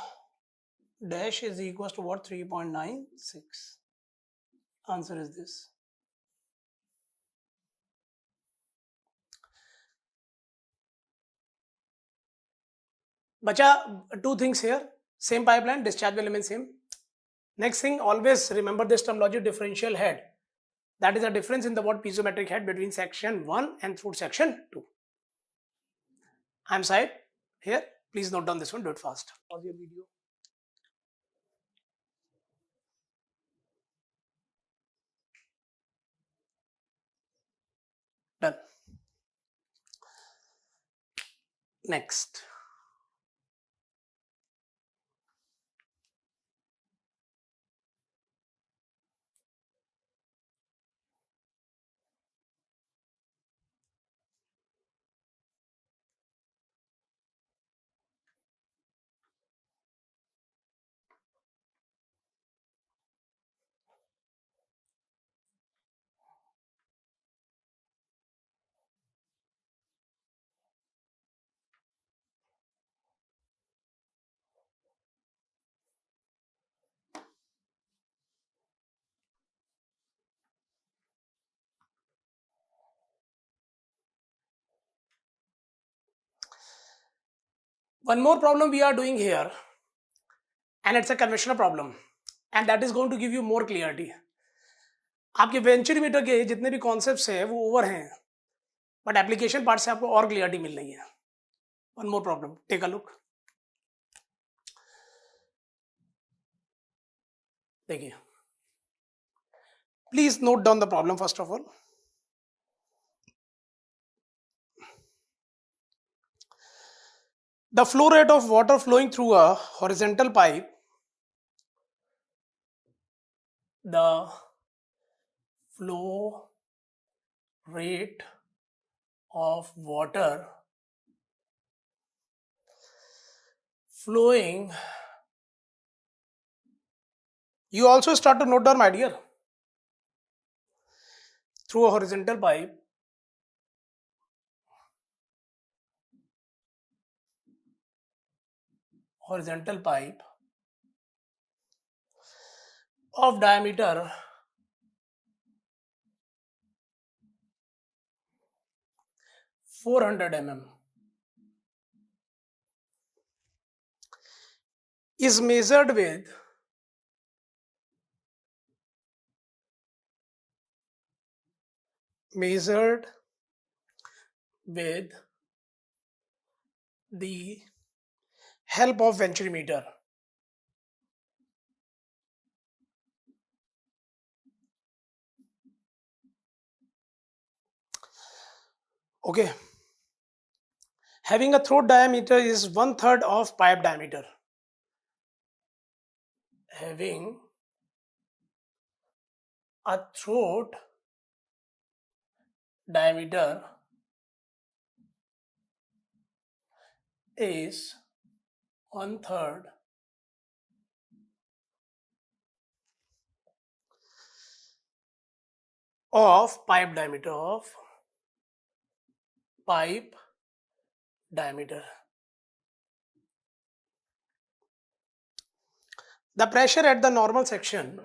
dash is equals to what? 3.96. Answer is this. Bacha, two things here. Same pipeline, discharge element same. Next thing, always remember this terminology, differential head. That is a difference in the what piezometric head between section 1 and through section 2. I'm Saib here. Please note down this one, do it fast. Pause your video. Done. Next. One more problem we are doing here, and it's a conventional problem, and that is going to give you more clarity. आपके venturimeter के जितने भी concepts हैं वो over हैं, but application part से आपको और क्लियरिटी मिल रही है. One more problem, take a look. देखिए, please note down the problem first of all. The flow rate of water flowing through a horizontal pipe, the flow rate of water flowing, you also start to note down, my dear, through a horizontal pipe, of diameter 400 mm is measured with the help of venturimeter. Okay. Having a throat diameter is 1/3 of pipe diameter. Having a throat diameter is 1/3 of pipe diameter. The pressure at the normal section,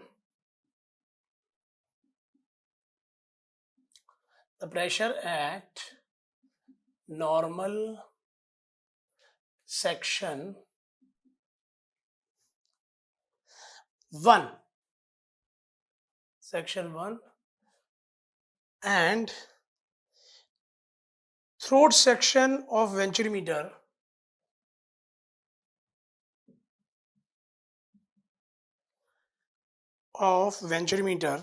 section 1 and throat section of venturimeter of venturimeter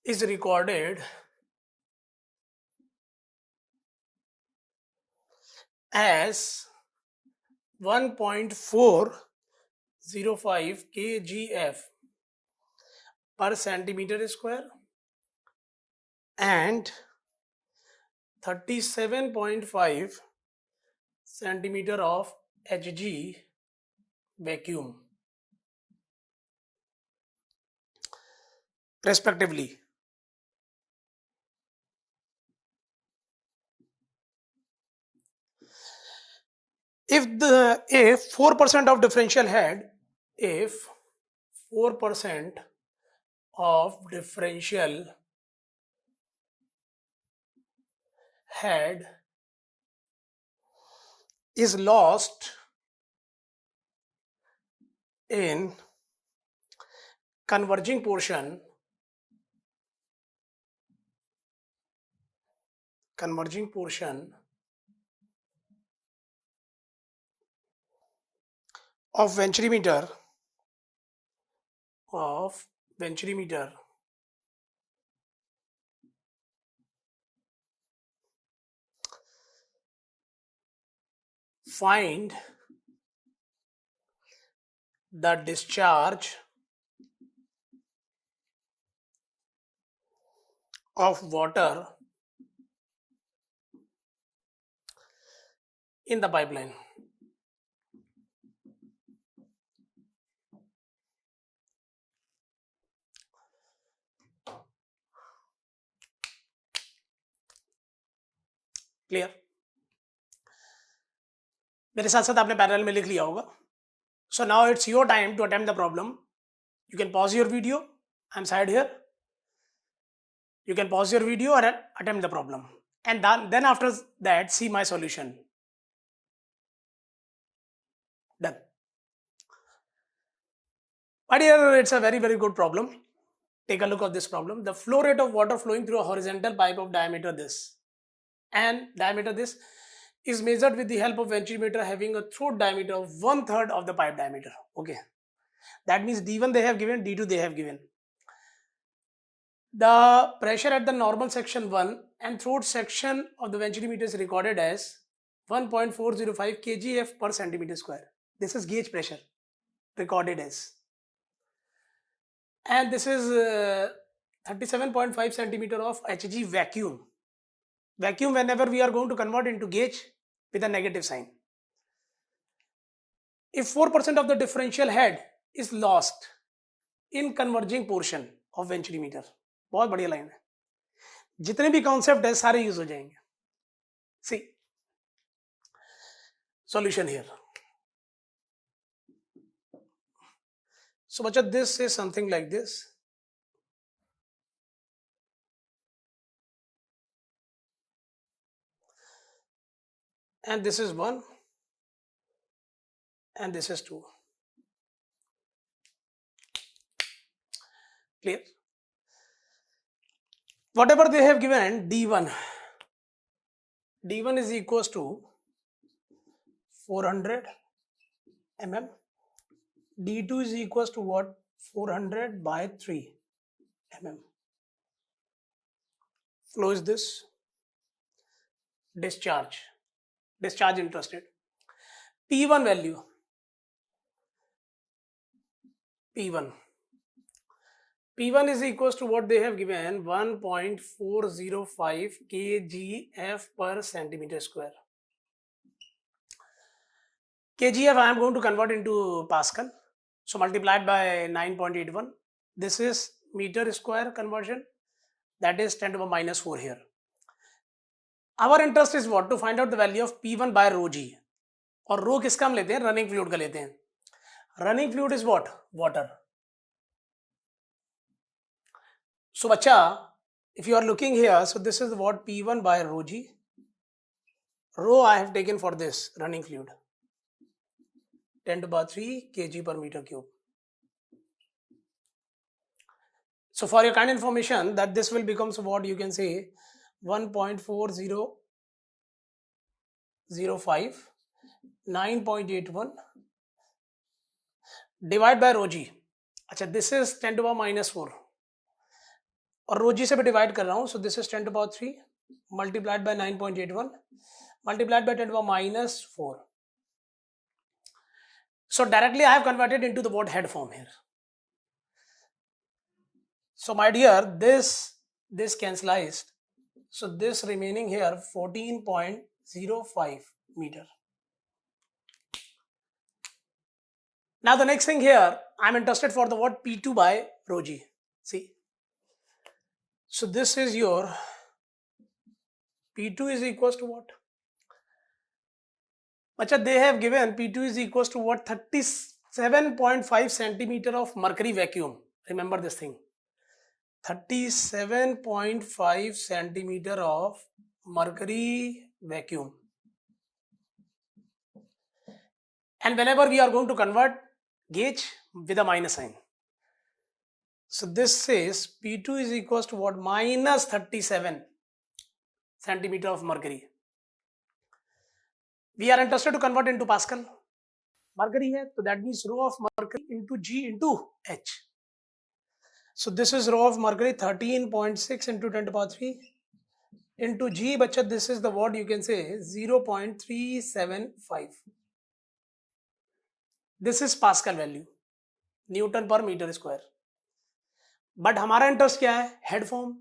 is recorded as 1.405 kgf per centimeter square and 37.5 centimeter of Hg vacuum respectively. If 4% of differential head, if 4% of differential head is lost in converging portion of venturimeter find the discharge of water in the pipeline. Clear? मेरे साथ साथ आपने parallel में लिख लिया होगा. So now it's your time to attempt the problem. You can pause your video. I'm side here. You can pause your video and attempt the problem. And then after that, see my solution. Done. But here it's a very, very good problem. Take a look at this problem. The flow rate of water flowing through a horizontal pipe of diameter this and diameter this is measured with the help of venturimeter having a throat diameter of 1/3 of the pipe diameter. Okay. That means D1 they have given, D2 they have given. The pressure at the normal section 1 and throat section of the venturimeter is recorded as 1.405 kgf per centimeter square. This is gauge pressure recorded as. And this is 37.5 centimeter of Hg vacuum. Vacuum whenever we are going to convert into gauge with a negative sign. If 4% of the differential head is lost in converging portion of venturimeter. बहुत बढ़िया line है. जितने भी concept है सारे use हो जाएंगे. See, solution here. So bacha, this is something like this. And this is 1 and this is 2. Clear? Whatever they have given, D1 is equals to 400 mm. D2 is equals to what? 400 by 3 mm. Flow is this. Discharge interested. P1 value. P1 is equals to what they have given, 1.405 kgf per centimeter square. Kgf I am going to convert into Pascal. So multiplied by 9.81. This is meter square conversion. That is 10 to the minus 4 here. Our interest is what? To find out the value of P1 by rho g. और rho किसका हम लेते हैं? Running fluid का लेते हैं. Running fluid is what? Water. So bacha, if you are looking here, so this is what P1 by rho g. Rho I have taken for this running fluid. 10 to the power 3 kg per meter cube. So for your kind information, that this will become, so what you can say, 1.4005 9.81 divide by रोजी. अच्छा, this is 10 to the minus 4 और रोजी से भी divide कर रहा हूं. सो this is 10 to the power 3 multiplied by 9.81 multiplied by 10 to the minus 4. So directly I have converted into the word head form here. So my dear, this cancelled. So this remaining here 14.05 meter. Now the next thing here, I'm interested for the word P2 by rho g. See, so this is your P2 is equals to what? Acha, they have given P2 is equals to what? 37.5 centimeter of mercury vacuum. Remember this thing. 37.5 centimeter of mercury vacuum. And whenever we are going to convert gauge with a minus sign. So this says P2 is equals to what? Minus 37 centimeter of mercury. We are interested to convert into Pascal. Mercury है, so that means rho of mercury into G into H. So this is rho of mercury 13.6 into 10 to the power 3 into G. Bachcha, this is the word you can say 0.375. This is Pascal value, Newton per meter square. But हमारा interest क्या है? Head form.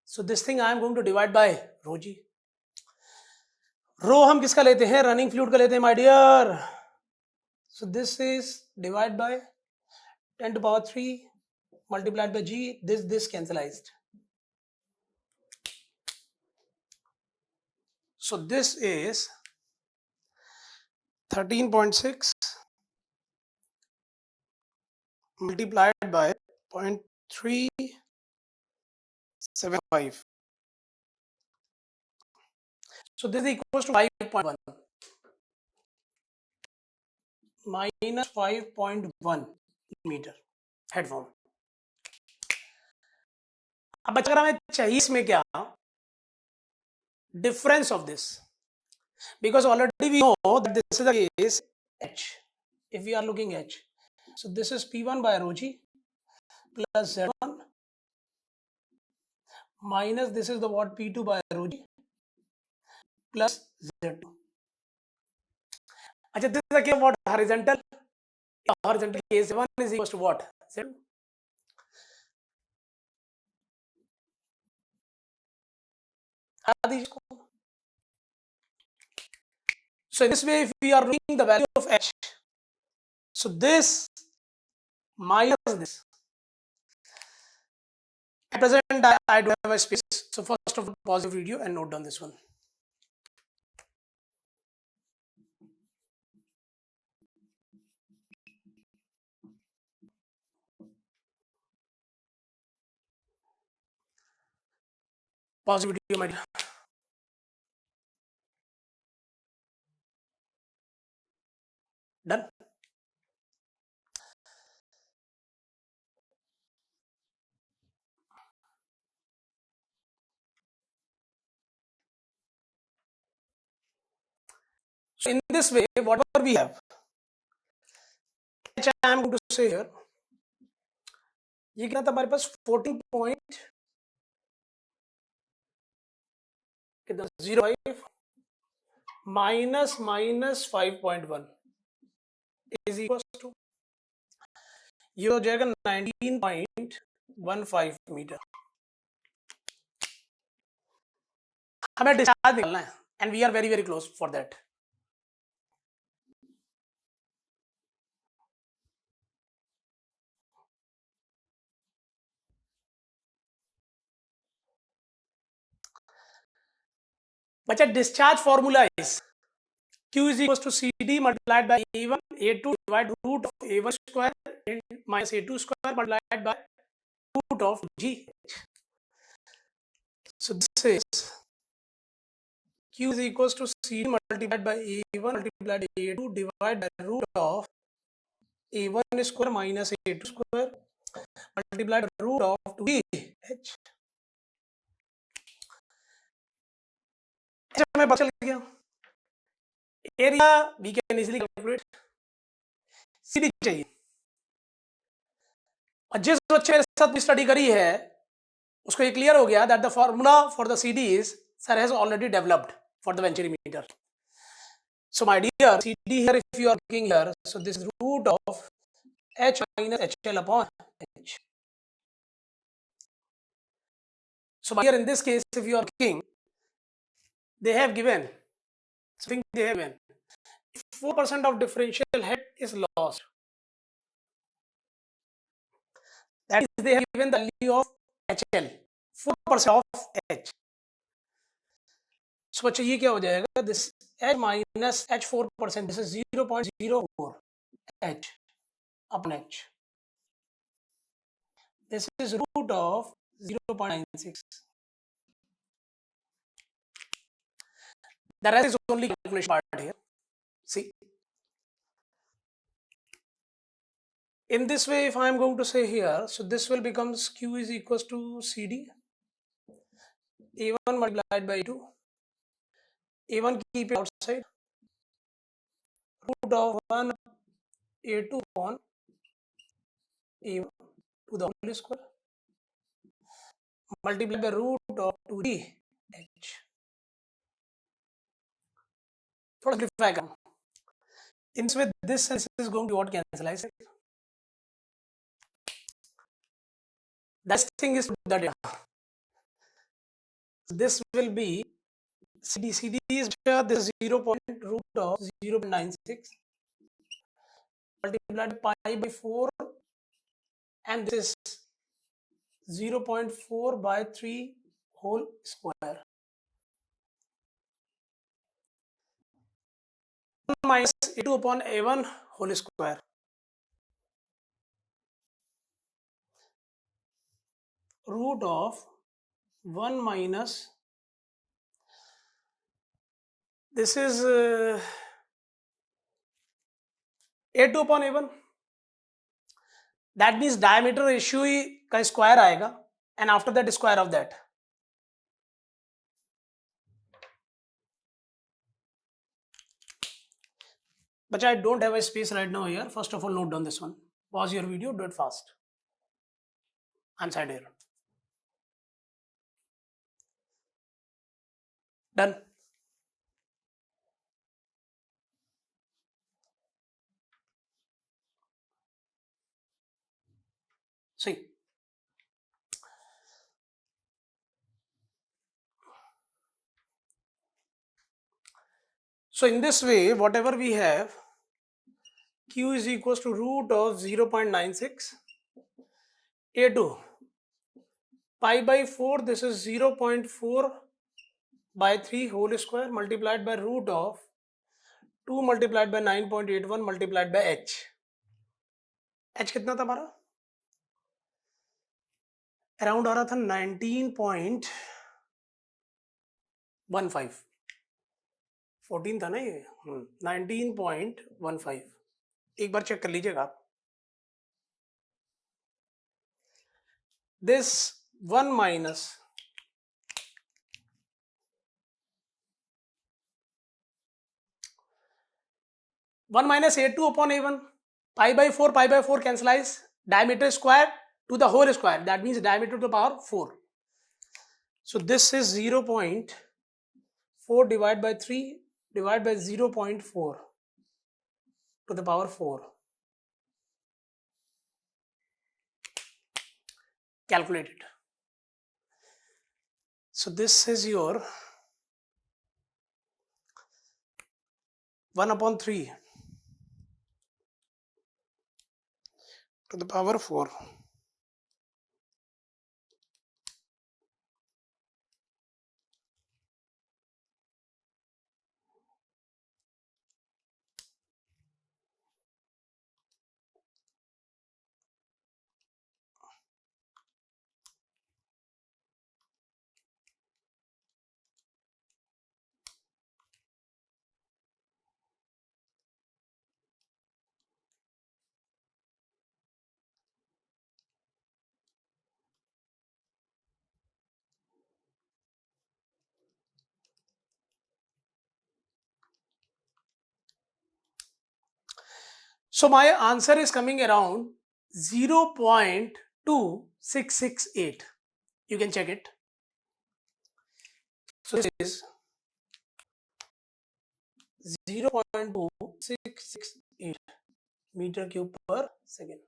So this thing I am going to divide by rho G. Rho हम किसका लेते हैं? Running fluid का लेते हैं my dear. So this is divide by 10 to the power 3 multiplied by G. This cancelled. So this is 13.6 multiplied by 0.375. So this is equals to 5.1 minus 5.1 meter head form. अब अगर हमें चाहिए इसमें क्या? Difference of this, because already we know that this is the case H. If we are looking H, so this is P1 by rho g plus Z1 minus this is the what P2 by rho g plus Z2. अच्छा, this is the case what horizontal case 1 is equals to what? Z2. So in this way, if we are looking the value of H, so this minus this. At present, I do have a space. So first of all, pause the video and note down this one. Pause the video, my dear. Done. So in this way, whatever we have, which I am going to say here, ये कितना था हमारे पास? 14.05 minus 5.1 is equals to, ये हो जाएगा 19.15 metre. हमें discharge निकालना है and we are very very close for that. बच्चा, discharge formula is Q is equals to CD multiplied by A1 A2 divided root of A1 square minus A2 square multiplied by root of GH. So this is Q is equals to CD multiplied by A1 multiplied by A2 divided by root of A1 square minus A2 square multiplied by root of 2e h. हमें पता चल गया area we can easily calculate, CD चाहिए। और जिस बच्चे मेरे साथ स्टडी करी है उसको ये क्लियर हो गया that the formula for the CD is sir has already developed for the venturimeter. So my dear CD here, if you are looking here, so this is root of h minus HL upon h. So here in this case, if you are looking, they have given, so think they have given, if 4% of differential head is lost, that is they have given the value of HL, 4% of H. So बच्चों ये क्या हो जाएगा, this H minus H 4%, this is 0.04 H upon H. This is root of 0.96. The rest is only calculation part here. See, in this way, if I am going to say here, so this will become Q is equals to CD, A1 multiplied by 2, A1 keep it outside, root of 1 A2 upon A1 to the whole square, multiplied by root of 2D H. थोड़ा simplify करो, in this way this is going to what cancel, I say. That thing is that this will be CD is this 0. Root of 0.96 multiplied by pi by 4, and this is 0.4 by 3 whole square minus A2 upon A1 whole square. Root of 1 minus, this is A2 upon A1, that means diameter ratio का square आएगा, and after that square of that. But I don't have a space right now here. First of all, note down this one. Pause your video, do it fast. I'm side here. Done. See. So in this way, whatever we have, Q is equals to root of 0.96, A2, pi by 4, this is 0.4 by 3 whole square multiplied by root of 2 multiplied by 9.81 multiplied by H. H कितना था हमारा? Around आ रहा था 19.15. 14 था ना ये, 19.15. एक बार check कर लीजिएगा आप. This 1 minus A2 upon A1, pi by 4 cancelize, diameter square to the whole square, that means diameter to the power 4. So this is 0.4 divided by 3 divided by 0.4 to the power 4. Calculate it. So this is your 1 upon 3 to the power 4. So my answer is coming around 0.2668. You can check it. So this is 0.2668 meter cube per second.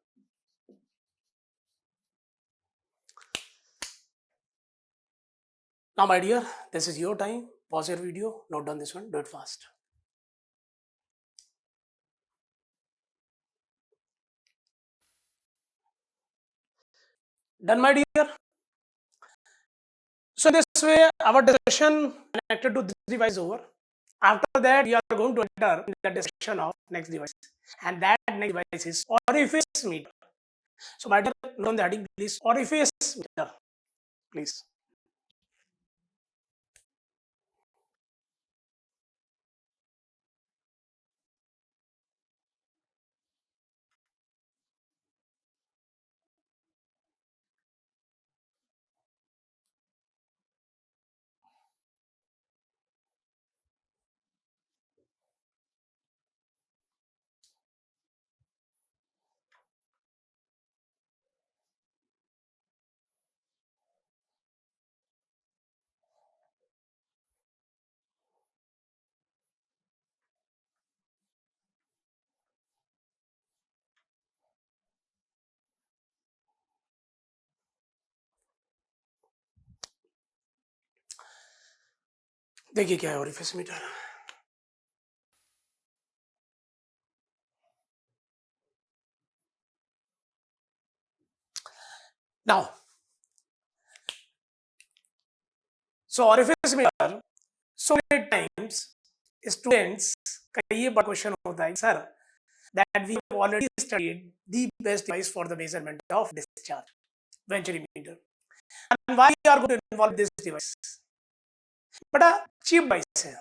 Now, my dear, this is your time. Pause your video, note down this one, do it fast. Done, my dear? So, this way, our discussion connected to this device over. After that, we are going to enter in the discussion of next device. And that next device is orifice meter. So, my dear, note on the heading, please. Orifice meter, please. देखिए क्या है orifice meter. Now, so orifice meter, so many times students का ये बड़ा question होता है sir that we have already studied the best device for the measurement of discharge, venturimeter, and why we are going to involve this device. बड़ा cheap device है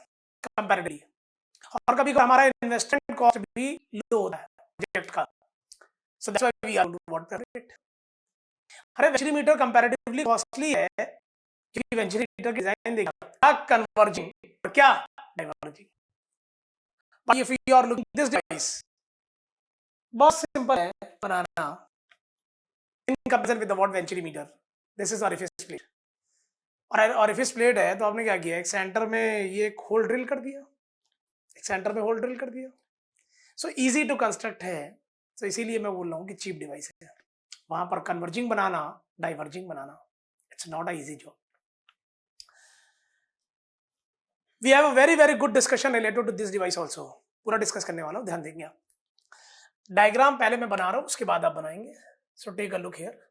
comparatively, और कभी कभी हमारा इन्वेस्टमेंट कॉस्ट भी लो होता है प्रोजेक्ट का. So that's why we are going to what it. अरे वेंचुरीमीटर कंपैरेटिवली कॉस्टली है क्योंकि वेंचुरीमीटर की डिजाइन देखा क्या कन्वर्जिंग और क्या diverging. But if you are looking this device, बहुत सिंपल है बनाना in comparison with the what venturimeter. This is orifice plate. और orifice plate है तो आपने क्या किया, एक सेंटर में ये एक होल ड्रिल कर दिया, एक सेंटर में होल ड्रिल कर दिया. सो इजी टू कंस्ट्रक्ट है. तो इसीलिए मैं बोल रहा हूँ कि चीप डिवाइस है. वहां पर कन्वर्जिंग बनाना, डाइवर्जिंग बनाना, it's not a easy job. We have a very very good discussion related to this device also. पूरा डिस्कस करने वाला हूँ, ध्यान देंगे आप. डायग्राम पहले मैं बना रहा हूँ, उसके बाद आप बनाएंगे. So take a look here.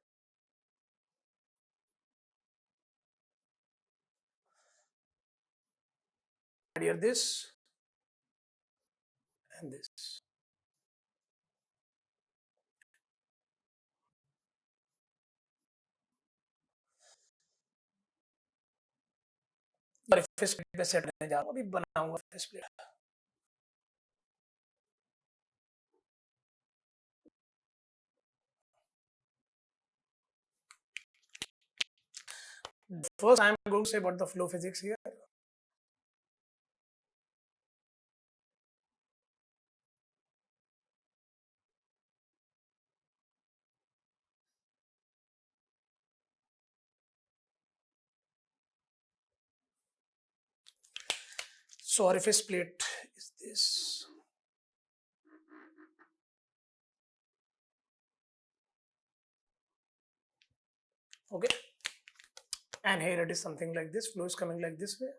Here this and this. Face plate पे सेट करने जा रहा हूँ, अभी बनाऊंगा face plate. First, I am going to say about the flow physics here. So orifice plate is this. Okay. And here it is something like this. Flow is coming like this way.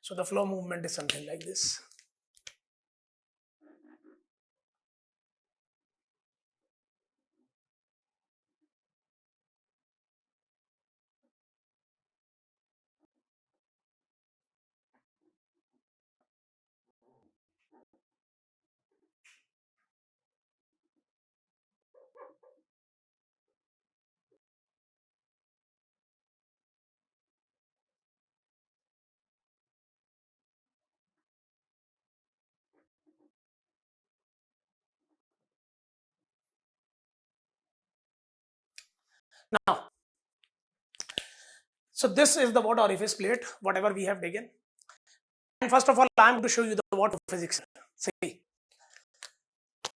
So the flow movement is something like this. Now, so this is the water orifice plate, whatever we have taken. And first of all, I'm going to show you the water physics. See,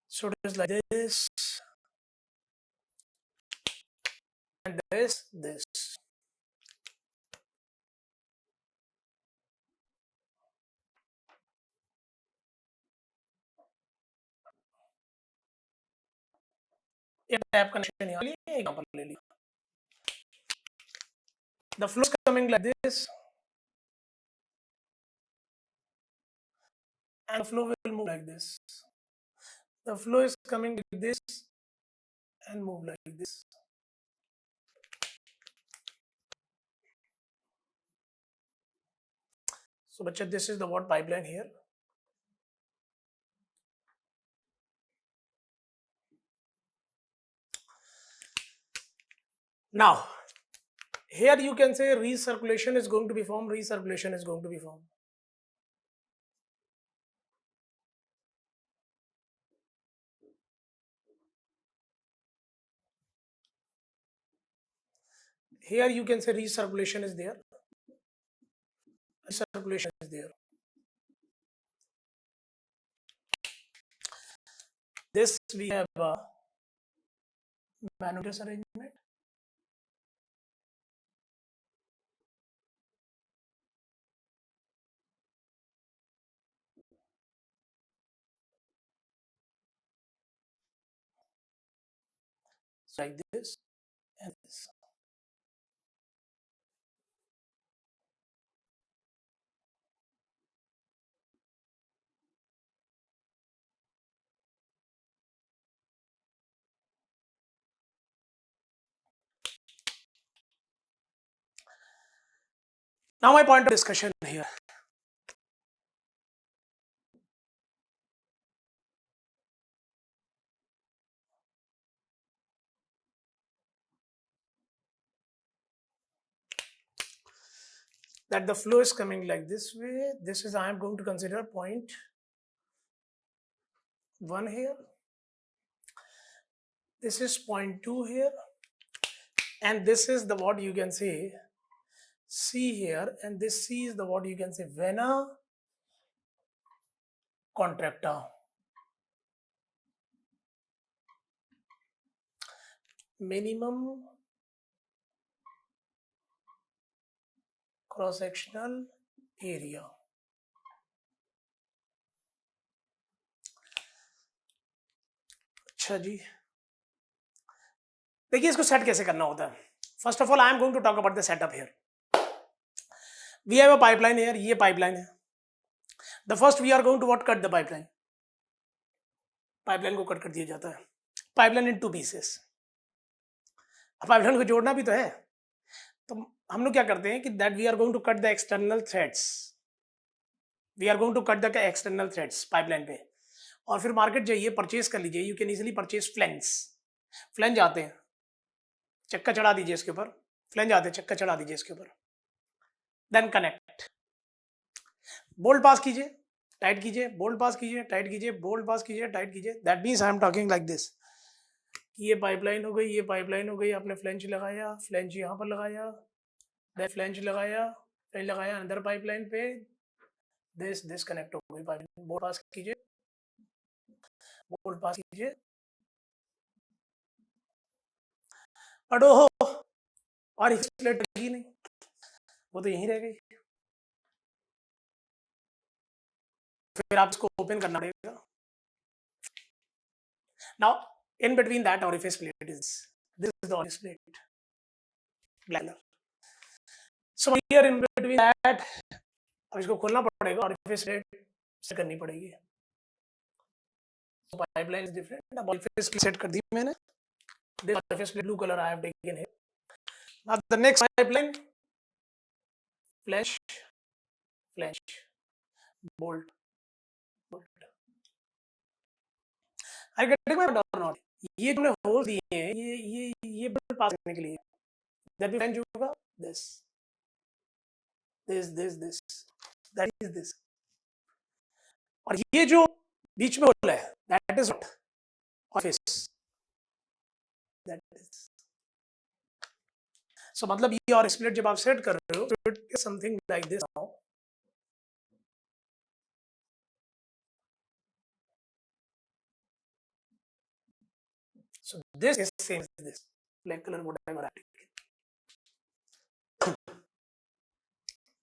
so it is like this, and this. ये tap connection यहाँ लिए example ले लिया. The flow is coming like this, and the flow will move like this. The flow is coming like this and move like this. So, bachcha, this is the water pipeline here. Now, here you can say recirculation is going to be formed. Recirculation is going to be formed. Here you can say recirculation is there. Recirculation is there. This we have a Manotus arrangement. It's like this and this. Now my point of discussion here. That the flow is coming like this way. This is, I am going to consider point 1 here. This is point 2 here. And this is the what you can say C here. And this C is the what you can say vena contracta. Minimum cross sectional area. अच्छा जी, देखिए इसको set कैसे करना होता है. First of all I am going to talk about the setup here. We have a pipeline here. ये pipeline है. The first we are going to what cut the pipeline. Pipeline को कट कर दिया जाता है. पाइपलाइन इन 2 pieces. Pipeline को जोड़ना भी तो है. तो हम लोग क्या करते हैं कि that we are going to cut the external threads. We are going to cut the external threads pipeline पे. और फिर मार्केट जाइए, परचेज कर लीजिए. You can easily purchase flange. Flange आते हैं, चक्का चढ़ा दीजिए इसके ऊपर. फ्लेंज आते हैं, चक्का चढ़ा दीजिए इसके ऊपर. Then connect. बोल्ट पास कीजिए, टाइट कीजिए, बोल्ट पास कीजिए, टाइट कीजिए, बोल्ट पास कीजिए, टाइट कीजिए. That means I am talking like this. ये पाइपलाइन हो गई, ये पाइपलाइन हो गई. आपने फ्लेंज लगाया, फ्लेंज यहाँ पर लगाया, देन फ्लेंज लगाया, फ्लेंज लगाया अंदर पाइपलाइन पे. दिस कनेक्ट हो गई पाइपलाइन. बोल्ट पास कीजिए, बोल्ट पास कीजिए. बट ओहो, और इस प्लेट लगी नहीं, वो तो यहीं रह गई. फिर आप इसको ओपन करना पड़ेगा. Now in between that orifice plate is this is the orifice plate, bladder. So here in between that, अब इसको खोलना पड़ेगा. orifice plate सेट करनी पड़ेगी. So pipeline is different. अब orifice plate सेट कर दी मैंने. This orifice plate blue color I have taken here. Now the next pipeline, flash, flash, bolt, bolt. Are you getting my point or not? ये तुमने whole दिए हैं, ये bolt पास करने के लिए. दैट भी फ्लेंज होगा. This that is this. और ये जो बीच में होल है, that is what? Office. That is सो मतलब ये और स्प्लिट जब आप सेट कर रहे हो तो it is something like this now. So this is same as this black color whatever I take.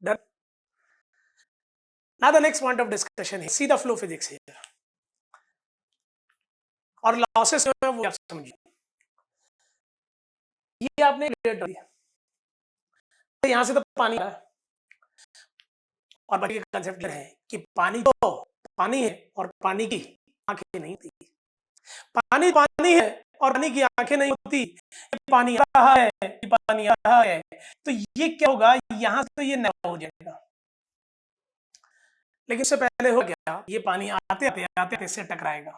Done. Now the next point of discussion is see the flow physics here. और losses जो है वो आप समझिए. ये आपने clear कर दिया. तो यहाँ से तो पानी है और बाकी कंसेप्ट है कि पानी तो पानी है और पानी की आंखें नहीं होती. पानी पानी है और पानी की आंखें नहीं होती. ये पानी आ रहा है, ये पानी आ रहा है, तो ये क्या होगा, यहाँ से तो ये नया हो जाएगा. लेकिन इससे पहले हो गया, ये पानी आते आते आते आते इससे टकराएगा.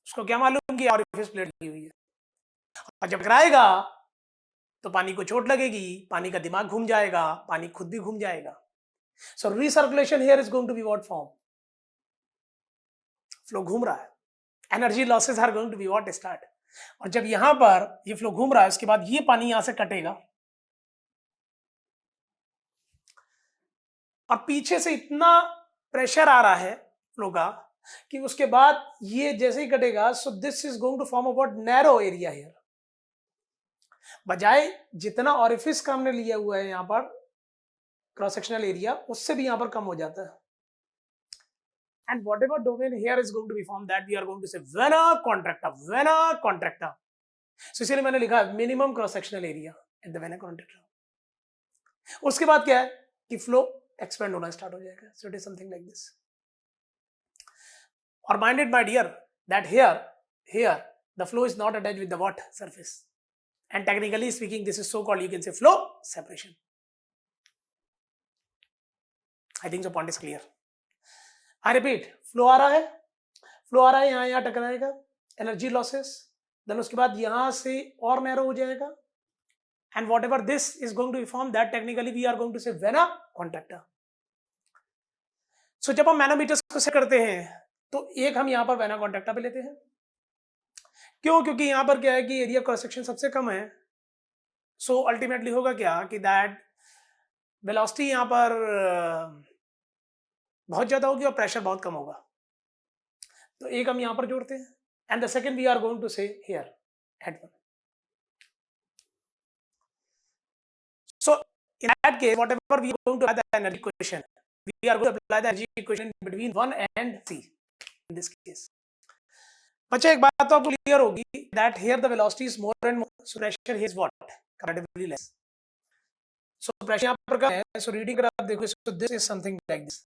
उसको क्या मालूम कि ऑरिफिस प्लेट लगी हुई है, और जब टकराएगा तो पानी को चोट लगेगी, पानी का दिमाग घूम जाएगा, पानी खुद भी घूम जाएगा. So recirculation here is going to be what form? Flow घूम रहा है. Energy losses are going to be what start. और जब यहां पर ये फ्लो घूम रहा है, उसके बाद ये पानी यहां से कटेगा और पीछे से इतना प्रेशर आ रहा है फ्लो का कि उसके बाद ये जैसे ही कटेगा, so this is going to form about narrow area here. बजाय जितना ऑरिफिस का हमने लिया हुआ है यहां पर क्रॉस सेक्शनल एरिया, उससे भी यहां पर कम हो जाता है. And whatever domain here is going to be formed, that we are going to say vena contracta, vena contracta. So इसलिए मैंने लिखा minimum cross sectional area at the vena contracta. उसके बाद क्या है कि फ्लो एक्सपेंड होना स्टार्ट हो जाएगा. So it is something like this. और minded my dear that here the flow is not attached with the what surface, and technically speaking this is so called, you can say, flow separation. I think the point is clear. I repeat, flow आ रहा है, यहाँ टकराएगा, energy losses, then उसके बाद यहां से और narrow हो जाएगा, and whatever this is going to be form, that technically we are going to say vena contracta. सो जब हम मैनोमीटर्स को सेट करते हैं तो एक हम यहाँ पर वेना कॉन्ट्रैक्टा पे लेते हैं. क्यों? क्योंकि यहाँ पर क्या है कि एरिया क्रॉस सेक्शन सबसे कम है. सो अल्टीमेटली होगा क्या कि दैट वेलोसिटी यहाँ पर बहुत ज्यादा होगी और प्रेशर बहुत कम होगा. तो एक हम यहां पर जोड़ते हैं, and the second we are going to say here head one. So in that case whatever we are going to apply the energy equation, we are going to apply the energy equation between 1 and c in this case. बच्चे एक बात तो आपको clear होगी that here the velocity is more and more, so pressure here is what comparatively less. So pressure यहां पर कम है, so reading अगर आप देखो, सो this is something like this.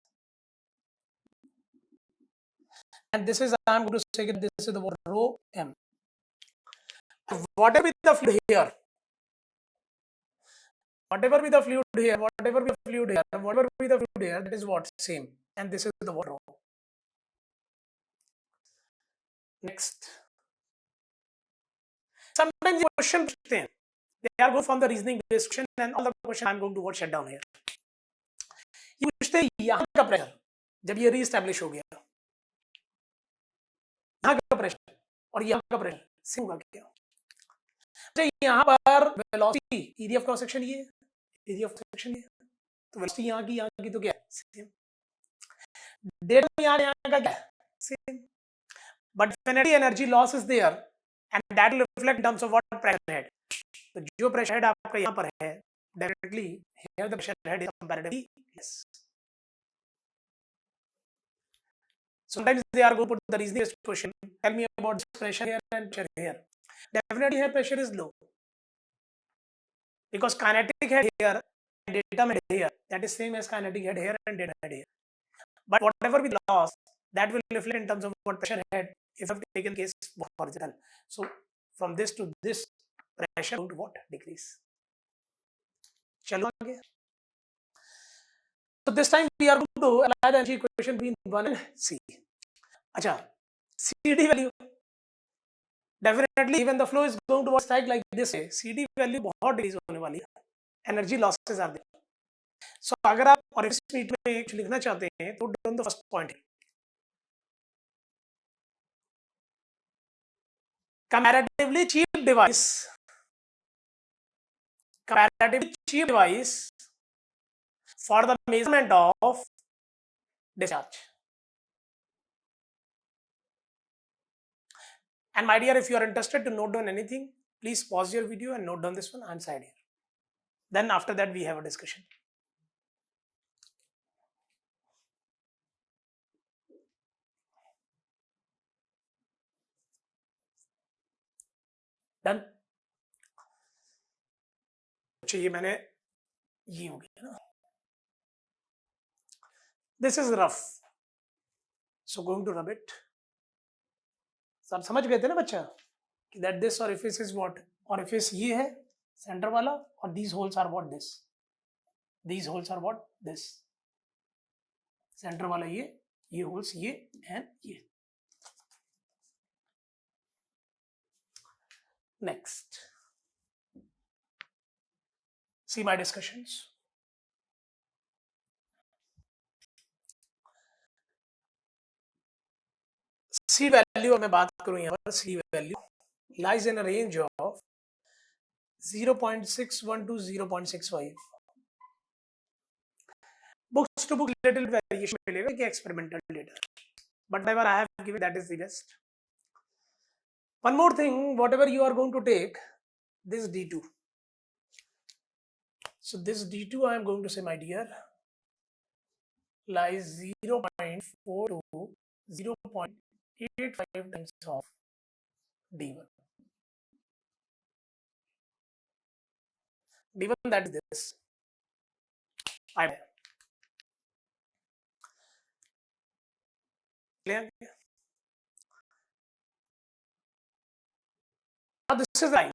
And this is, I am going to say this is the rho m. Whatever be the fluid here, whatever be the fluid here, that is what same, and this is the water rho. Next, sometimes the question they are going from the reasoning based question, and all the question I am going to what shut down here. ये पूछते हैं यहाँ का pressure जब ये re-establish हो गया, यहाँ का प्रेशर और यहाँ का प्रेशर सेम होगा क्या? यहाँ पर velocity, area of cross section ये, एरिया ऑफ सेक्शन ये, तो वेलोसिटी यहाँ की तो क्या सेम. डेटा यहाँ का क्या same, but definitely energy loss is there and that will reflect in terms of what pressure head. तो जो प्रेशर हेड आपका यहाँ पर है, definitely here the pressure head is comparatively less. Sometimes they are going to put the reasoning question, tell me about this pressure here and pressure here. Definitely here pressure is low because kinetic head here and data head here, that is same as kinetic head here and data head here. But whatever we lost, that will reflect in terms of what pressure head if I've taken case horizontal. So from this to this, pressure going to what decrease. चलो आगे. So this time we are going to apply the energy equation between 1 and c. अच्छा, CD value definitely even the flow is going to strike like this. CD value बहुत decrease होने वाली है, energy losses are there. सो अगर आप orifice meet में कुछ लिखना चाहते हैं तो done the first point, comparatively cheap device comparatively cheap device for the measurement of discharge. And my dear, if you are interested to note down anything, please pause your video and note down this one. I'm side here. Then after that, we have a discussion. Done? अच्छा ये मैंने ये हो गया ना. This is rough. So going to rub it. सब समझ गए थे ना बच्चा कि that this orifice is what? Orifice ये है सेंटर वाला और these holes are what? This. These holes are what? This. Centre वाला ये होल्स ये एंड ये. Next. See my discussions. C value मैं बात करूं यहाँ पर C value lies in a range of 0.61 to 0.65. Books to book little variation मिलेगा कि experimental data. But whatever I have given, that is the best. One more thing, whatever you are going to take, this D2. So this D2 I am going to say, my dear, lies 0.4 to 0.85 times of D1. D1, that is this. Clear? Now this is the line.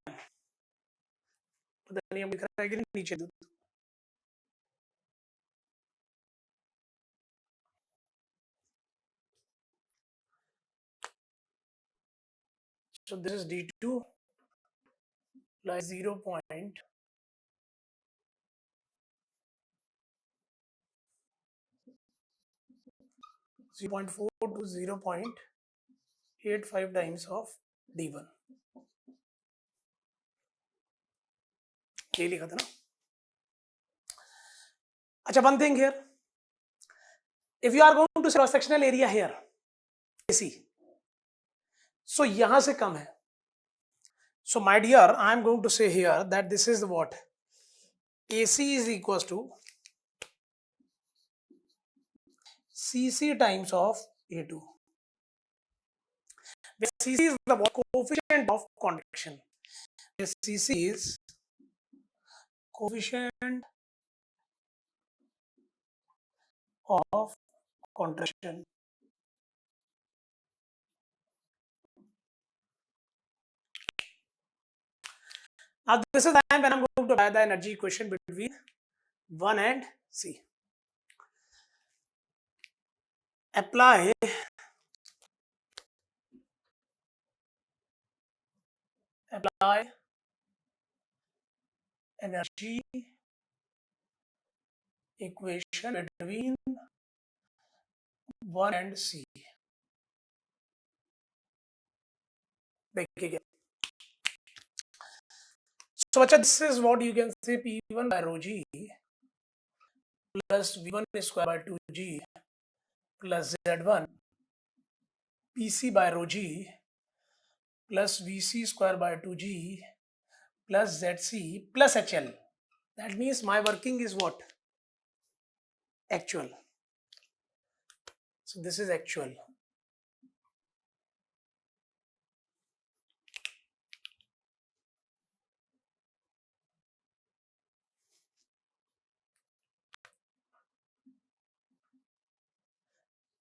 पता नहीं हम लिख रहा है कि नीचे दूध. So this is D2 lies 0.4 to 0.85 times of D1. ये लिखा था ना. अच्छा, one thing here. If you are going to say cross sectional area here, AC, so यहाँ से कम है. So my dear, I am going to say here that this is what? AC is equals to CC times of A2. Where CC is the coefficient of contraction. Where CC is coefficient of contraction. Now this is the time when I'm going to apply the energy equation between 1 and C. Apply energy equation between 1 and C. देखिए. So this is what you can say, P1 by rho G plus V1 square by 2G plus Z1 PC by rho G plus VC square by 2G plus ZC plus HL. That means my working is what? Actual. So this is actual.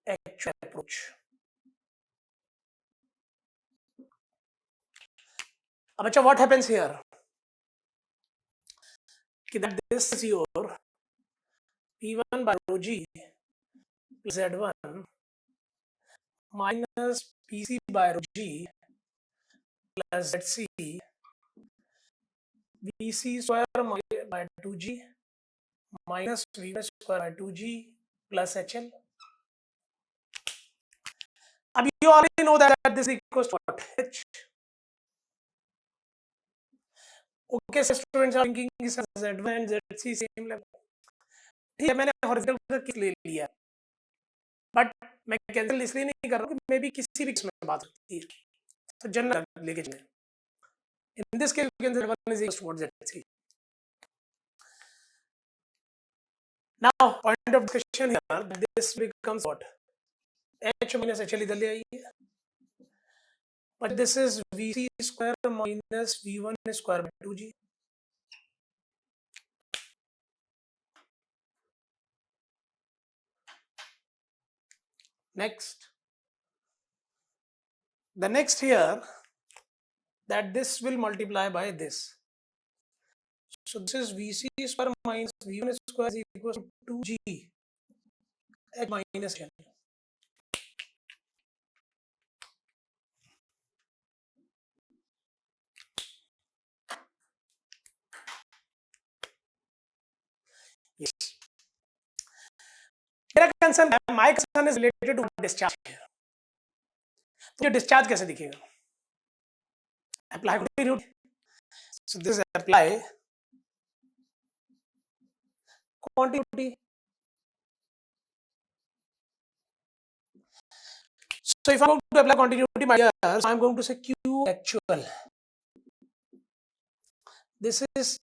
Actual approach. Acha, what happens here? That this is your P1 by rho G plus Z1 minus PC by rho G plus ZC VC square by 2G minus V1 square by 2G plus HL. You already know that this is equals to what? H. Okay students are thinking Z1 and ZC same level, ठीक है मैंने horizontal का case ले लिया, but मैं cancel इसलिए नहीं कर रहा हूँ कि मे बी किसी भी केस में बात होती है, तो जनरल लेके चले। इन this case you can say 1 is equal to what ZC. Now point of discussion here, this becomes what? H minus HL इधर ले आइए, but this is VC square minus V1 square by 2G. Next, the next here, that this will multiply by this. So this is VC square minus V1 square is equal to 2G H minus L. Yes. मेरा concern है, my concern is related to discharge here. तो ये discharge कैसे दिखेगा? Apply continuity. So this is apply continuity. So if I'm going to apply continuity, my dears, I'm going to say Q actual. This is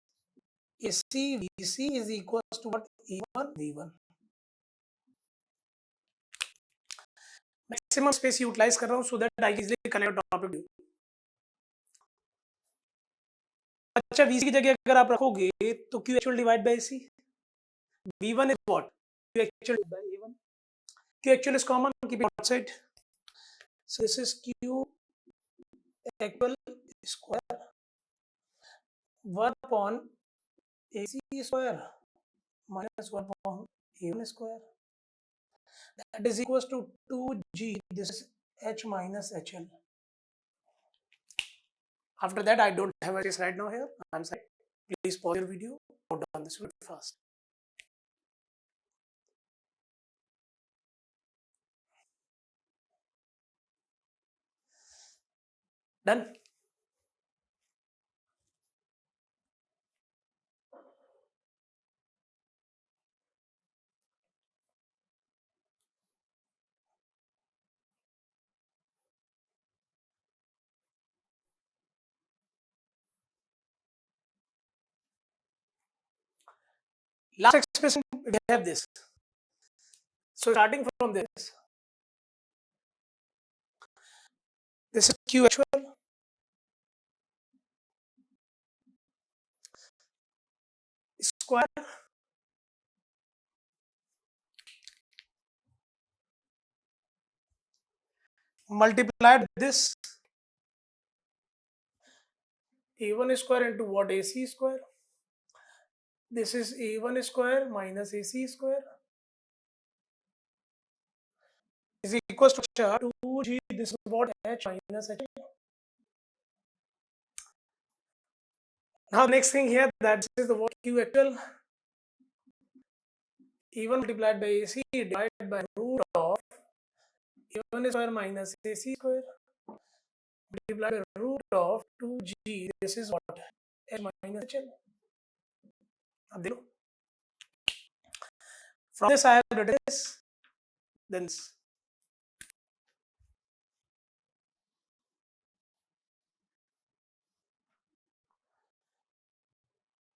AC VC is equals to what? E1 V1. Maximum space utilize कर रहा हूँ so that I easily connect topic. अच्छा VC की जगह अगर आप रखोगे तो Q actual divide by AC. V1 is what? Q actual by A1. Q actual is common, keep it outside. So this is Q actual square 1 upon AC square minus 1 upon A1 square. That is equals to 2G. This is H minus HL. After that, I don't have a case right now here. I'm sorry. Please pause your video. Note down this very fast. Done. Last expression, we have this. So starting from this is Q actual square multiplied with this A1 square into what? AC square. This is A1 square minus AC square is equals to 2G. This is what? H minus H. Now next thing here, that is the what? Q actual A1 multiplied by AC divided by root of A1 square minus AC square multiplied by root of 2G. This is what? H minus HL. अब देखो, from this I have written this, then this.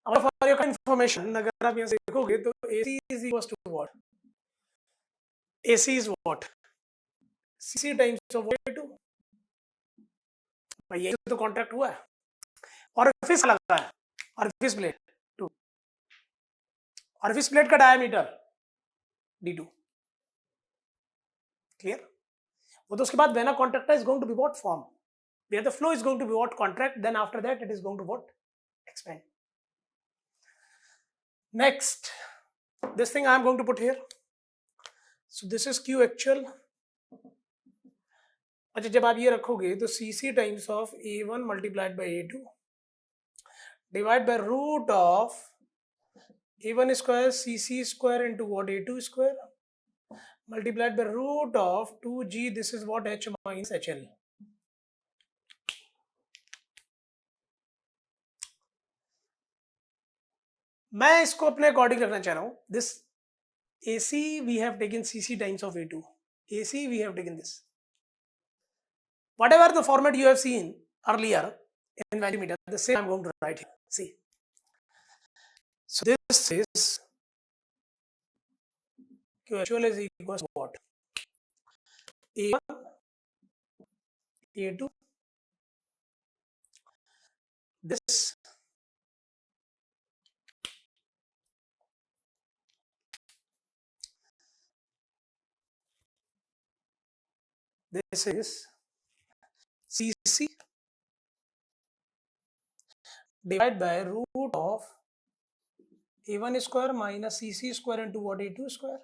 For your information, अगर आप यहाँ से देखोगे तो AC is equals to what? AC is what? CC times of A2. भाई ये तो कॉन्ट्रैक्ट हुआ है, ऑरिफिस लगा है, ऑरिफिस प्लेट 2, ऑरिफिस प्लेट का डायमीटर D2. क्लियर? वो तो उसके बाद when a contractor is going to be what form, where the flow is going to be what contract, then after that it is going to what expand. Next, this thing I am going to put here. So this is Q actual. अच्छा जब आप ये रखोगे तो CC times of A1 multiplied by A2 divide by root of A1 square CC square into what? A2 square multiplied by root of 2G. This is what? H minus HL. मैं इसको अपने according रखना चाह रहा हूँ. This AC we have taken CC times of A2. AC we have taken this. Whatever the format you have seen earlier in value meter, the same I'm going to write here. See. So this is Q actual is equals to what? A1, A2, this, this is CC divided by root of A1 square minus CC square into what? A2 square.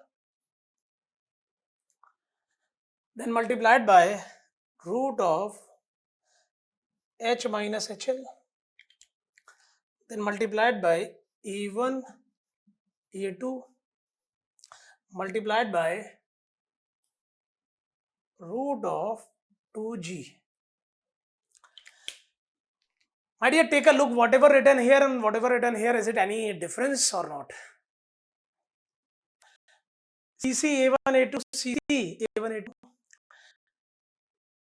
Then multiplied by root of H minus HL. Then multiplied by A1, A2 multiplied by root of 2G. My dear, take a look, whatever written here and whatever written here, is it any difference or not? CC A1 A2 CC A1 A2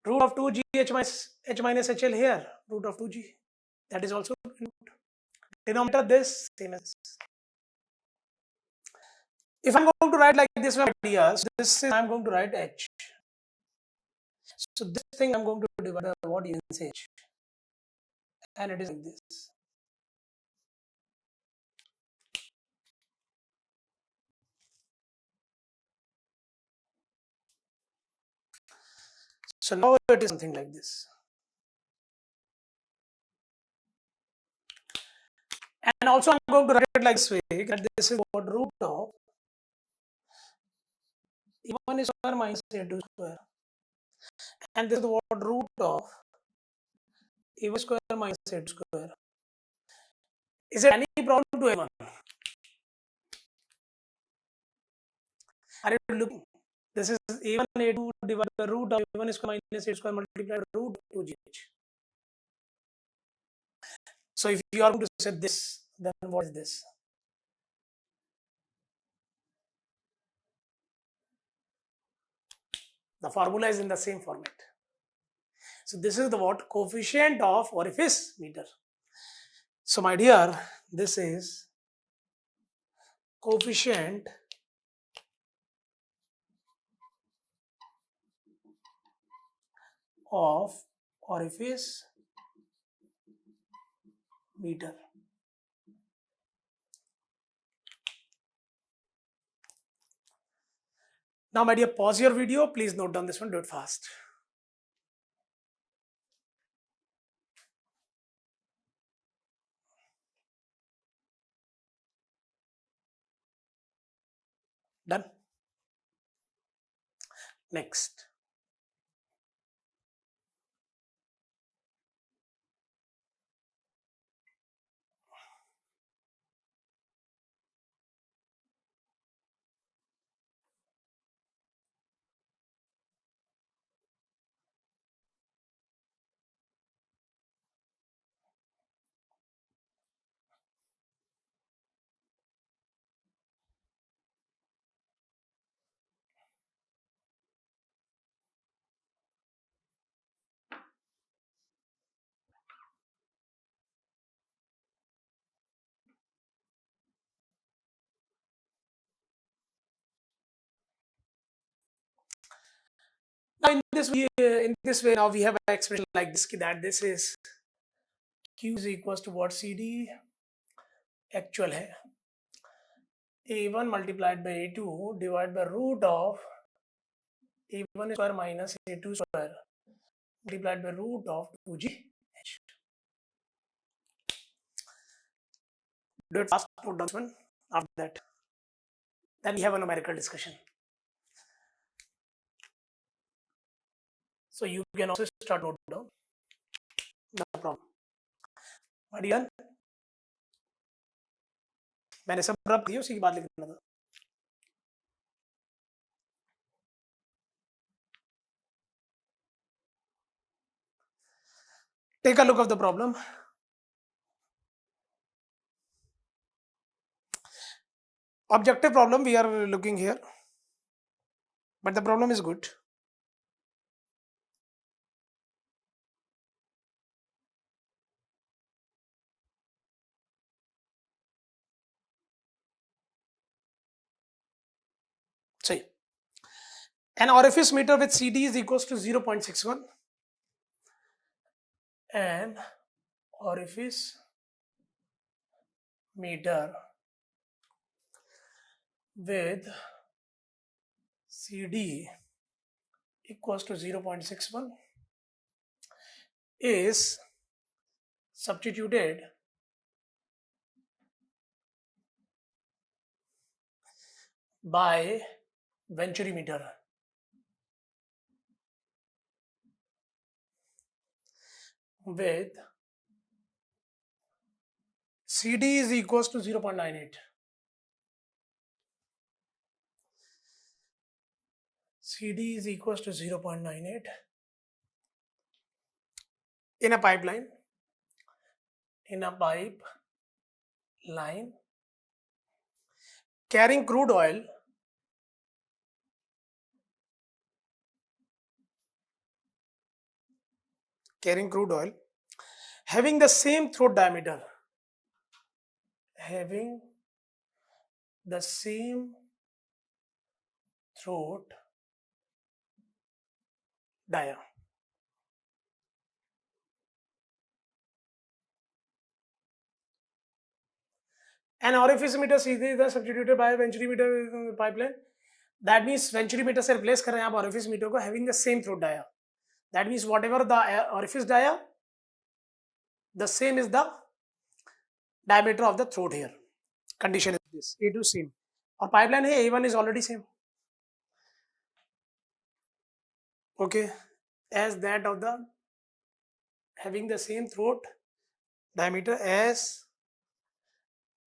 root of 2G H minus HL here, root of 2G, that is also denominator this same as. If I'm going to write like this, my dear, so this is I'm going to write H. So this thing I'm going to divide by what you can say H, and it is like this. So now it is something like this. And also I'm going to write it like this way, that this is what root of A1 square minus A2 square. And this is what root of A1 square minus A2 square. Is it any problem to anyone? Are you looking? This is A1 A2 divided by root of A1 square minus A2 square multiplied by root of 2GH. So if you are going to set this, then what is this? The formula is in the same format. So this is the what? Coefficient of orifice meter. So my dear, this is coefficient of orifice meter. Now my dear, pause your video. Please note down this one. Do it fast. Done. Next. Now in this way, now we have an expression like this, that this is Q is equals to what? CD actual है A1 multiplied by A2 divided by root of A1 square minus A2 square multiplied by root of 2GH. Do it fast, note down this one. After that, then we have a numerical discussion. So you can also start note down. No problem. My dear, मैंने सब रख दिया, उसी की बात लिखना था. Take a look of the problem. Objective problem we are looking here, but the problem is good. See, an orifice meter with CD is equals to 0.61, and orifice meter with CD equals to 0.61 is substituted by Venturi meter with CD is equals to 0.98. CD is equals to 0.98 in a pipeline, carrying crude oil having the same throat diameter, having the same throat dia. An orifice meter सीधे इधर substituted by Venturi meter pipeline. That means Venturi meter से replace कर रहे हैं आप orifice meter को, having the same throat dia. That means whatever the orifice dia, the same is the diameter of the throat here. Condition is this, A2 same. और pipeline है A1 is already same. Okay, as that of the having the same throat diameter as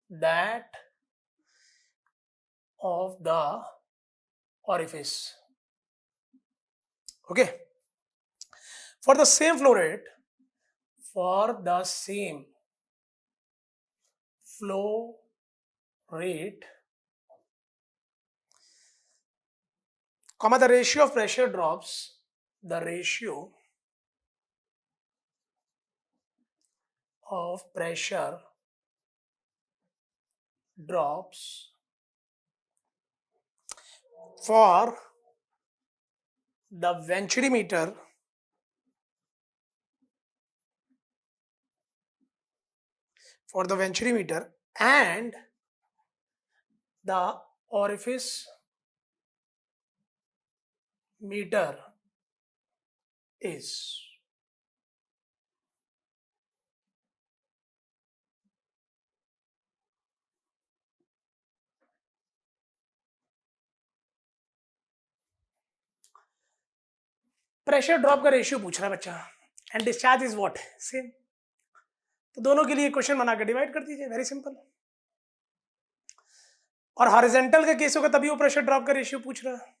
that of the orifice. Okay, for the same flow rate, comma, the ratio of pressure drops, for the Venturi meter and the orifice meter is. Pressure drop का ratio पूछ रहा है बच्चा, and discharge is what, same. तो दोनों के लिए question बना के डिवाइड कर दीजिए, वेरी सिंपल. और हॉरिजॉन्टल के केस होगा तभी वो प्रेशर ड्रॉप का रेशियो पूछ रहा है,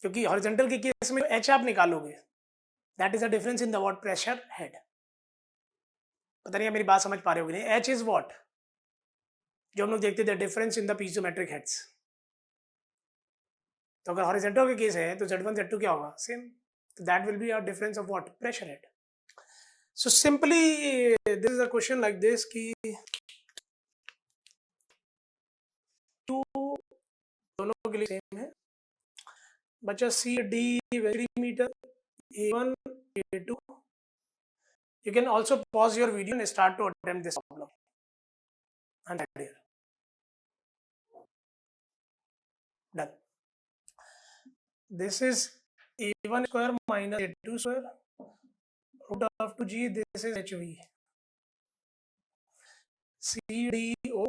क्योंकि हॉरिजॉन्टल के केस में एच आप निकालोगे, that is the difference in the what pressure head. पता नहीं मेरी बात समझ पा रहे हो कि नहीं. एच इज व्हाट, जो हम लोग देखते थे डिफरेंस इन द पीजोमेट्रिक हेड्स. तो अगर हॉरिजॉन्टल के केस है तो Z1 Z2 क्या होगा, same. That will be a difference of what, pressure head. So simply this is a question like this कि दोनों के लिए सेम है बच्चा. C D Venturi meter, A1 A2. You can also pause your video and start to attempt this problem. And here done. This is A1 square minus A2 square root of 2G. This is HV. CDO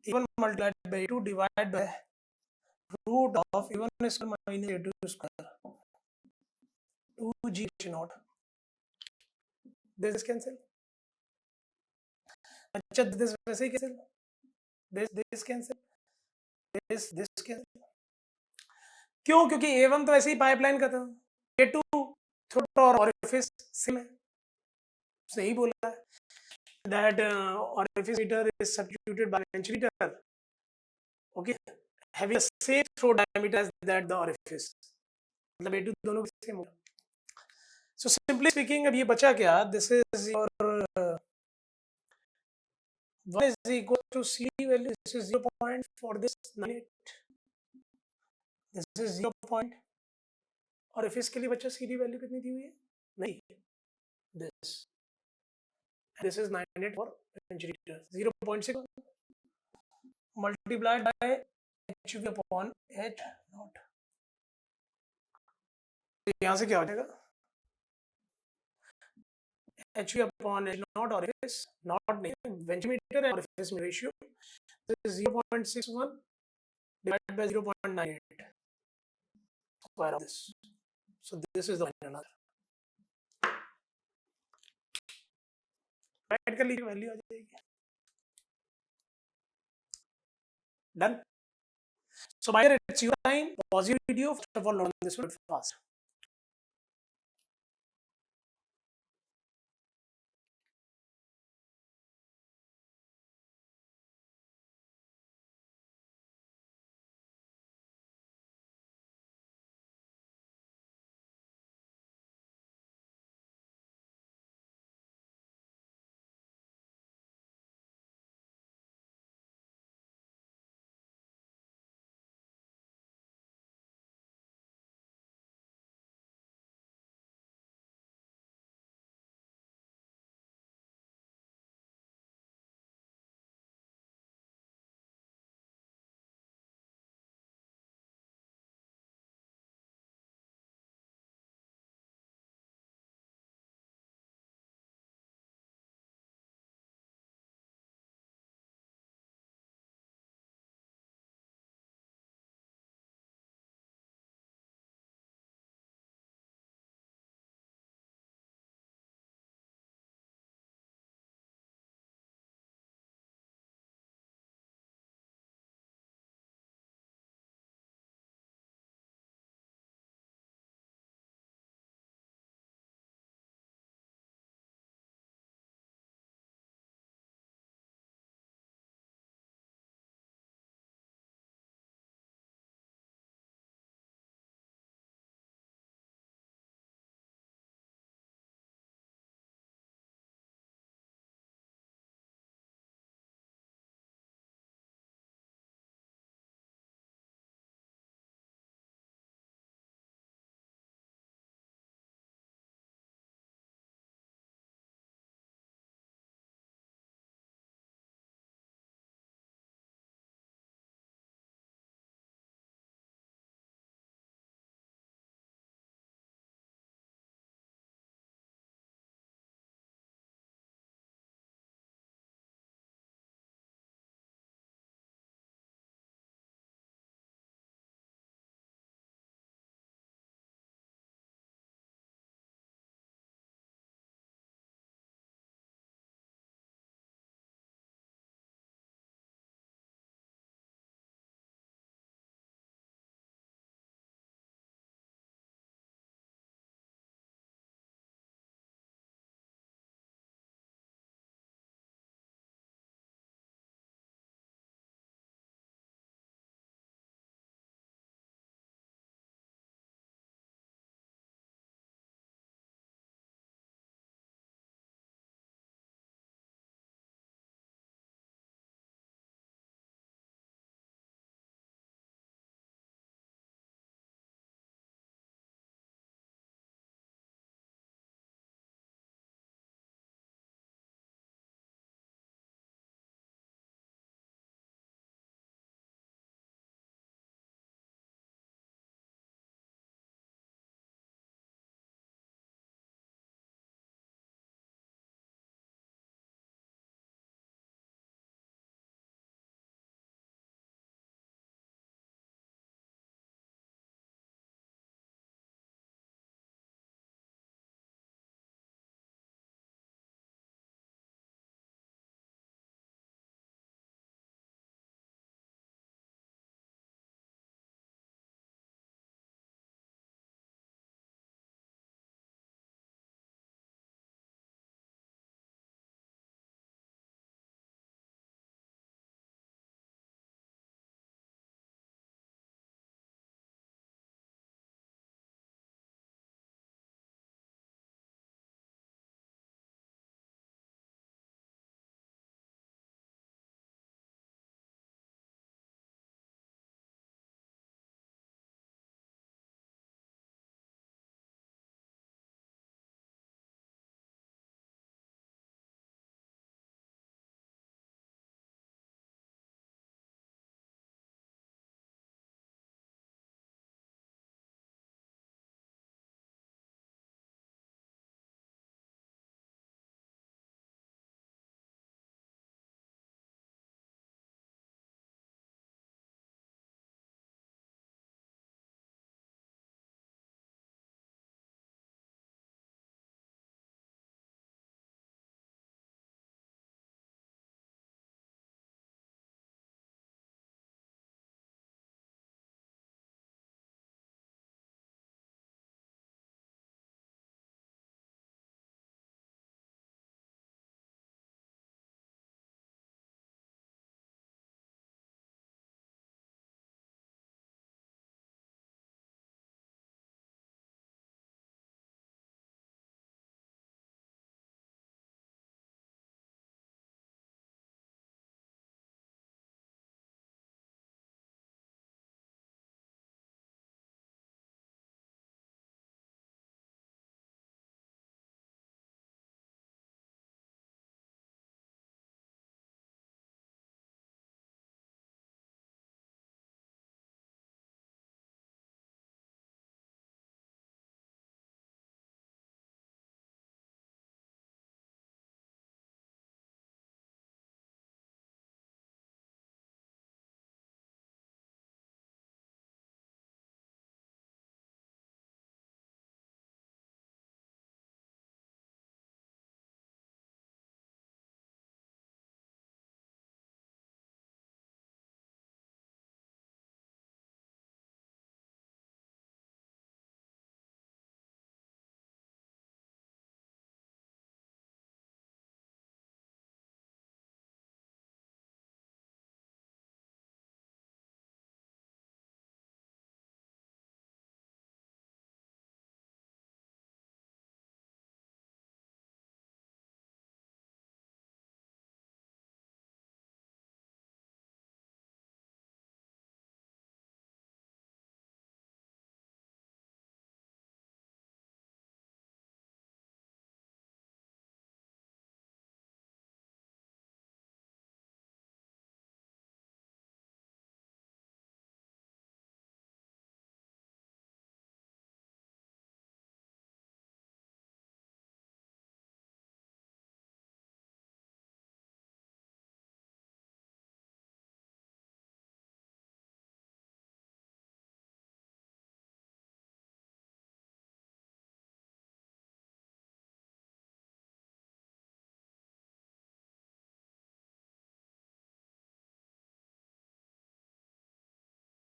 A1 multiplied by A2 divided by root of A1 square minus A2 square 2G naught. This is cancel. अच्छा this वैसे ही cancel. This cancel. This cancel. क्यों? क्योंकि A1 तो ऐसे ही pipeline का था, A2 throat और orifice same है. सही बोला है that orifice meter is substituted by Venturi meter okay, having the same throat diameter as that the orifice, मतलब A2 दोनों के सेम होगा. So simply speaking, अब ये बचा क्या? This is your 1 is equal to CD value. This is 0 point for this 98. This is 0 point. और if इसके लिए बच्चा CD वैल्यू कितनी दी हुई है? नहीं. This is 98 for inch-liter. 0.6 multiplied by HV upon H naught. तो यहाँ से क्या हो जाएगा? HV upon H naught और इस नॉट नहीं वेंटीमीटर है और इस में ratio. This is 0.61 divided by 0.98 square of this. So this is the final answer. Right कर लीजिए, वैल्यू आ जाएगी. Done. So by it's your time. Pause your video. First of all, learn this one fast.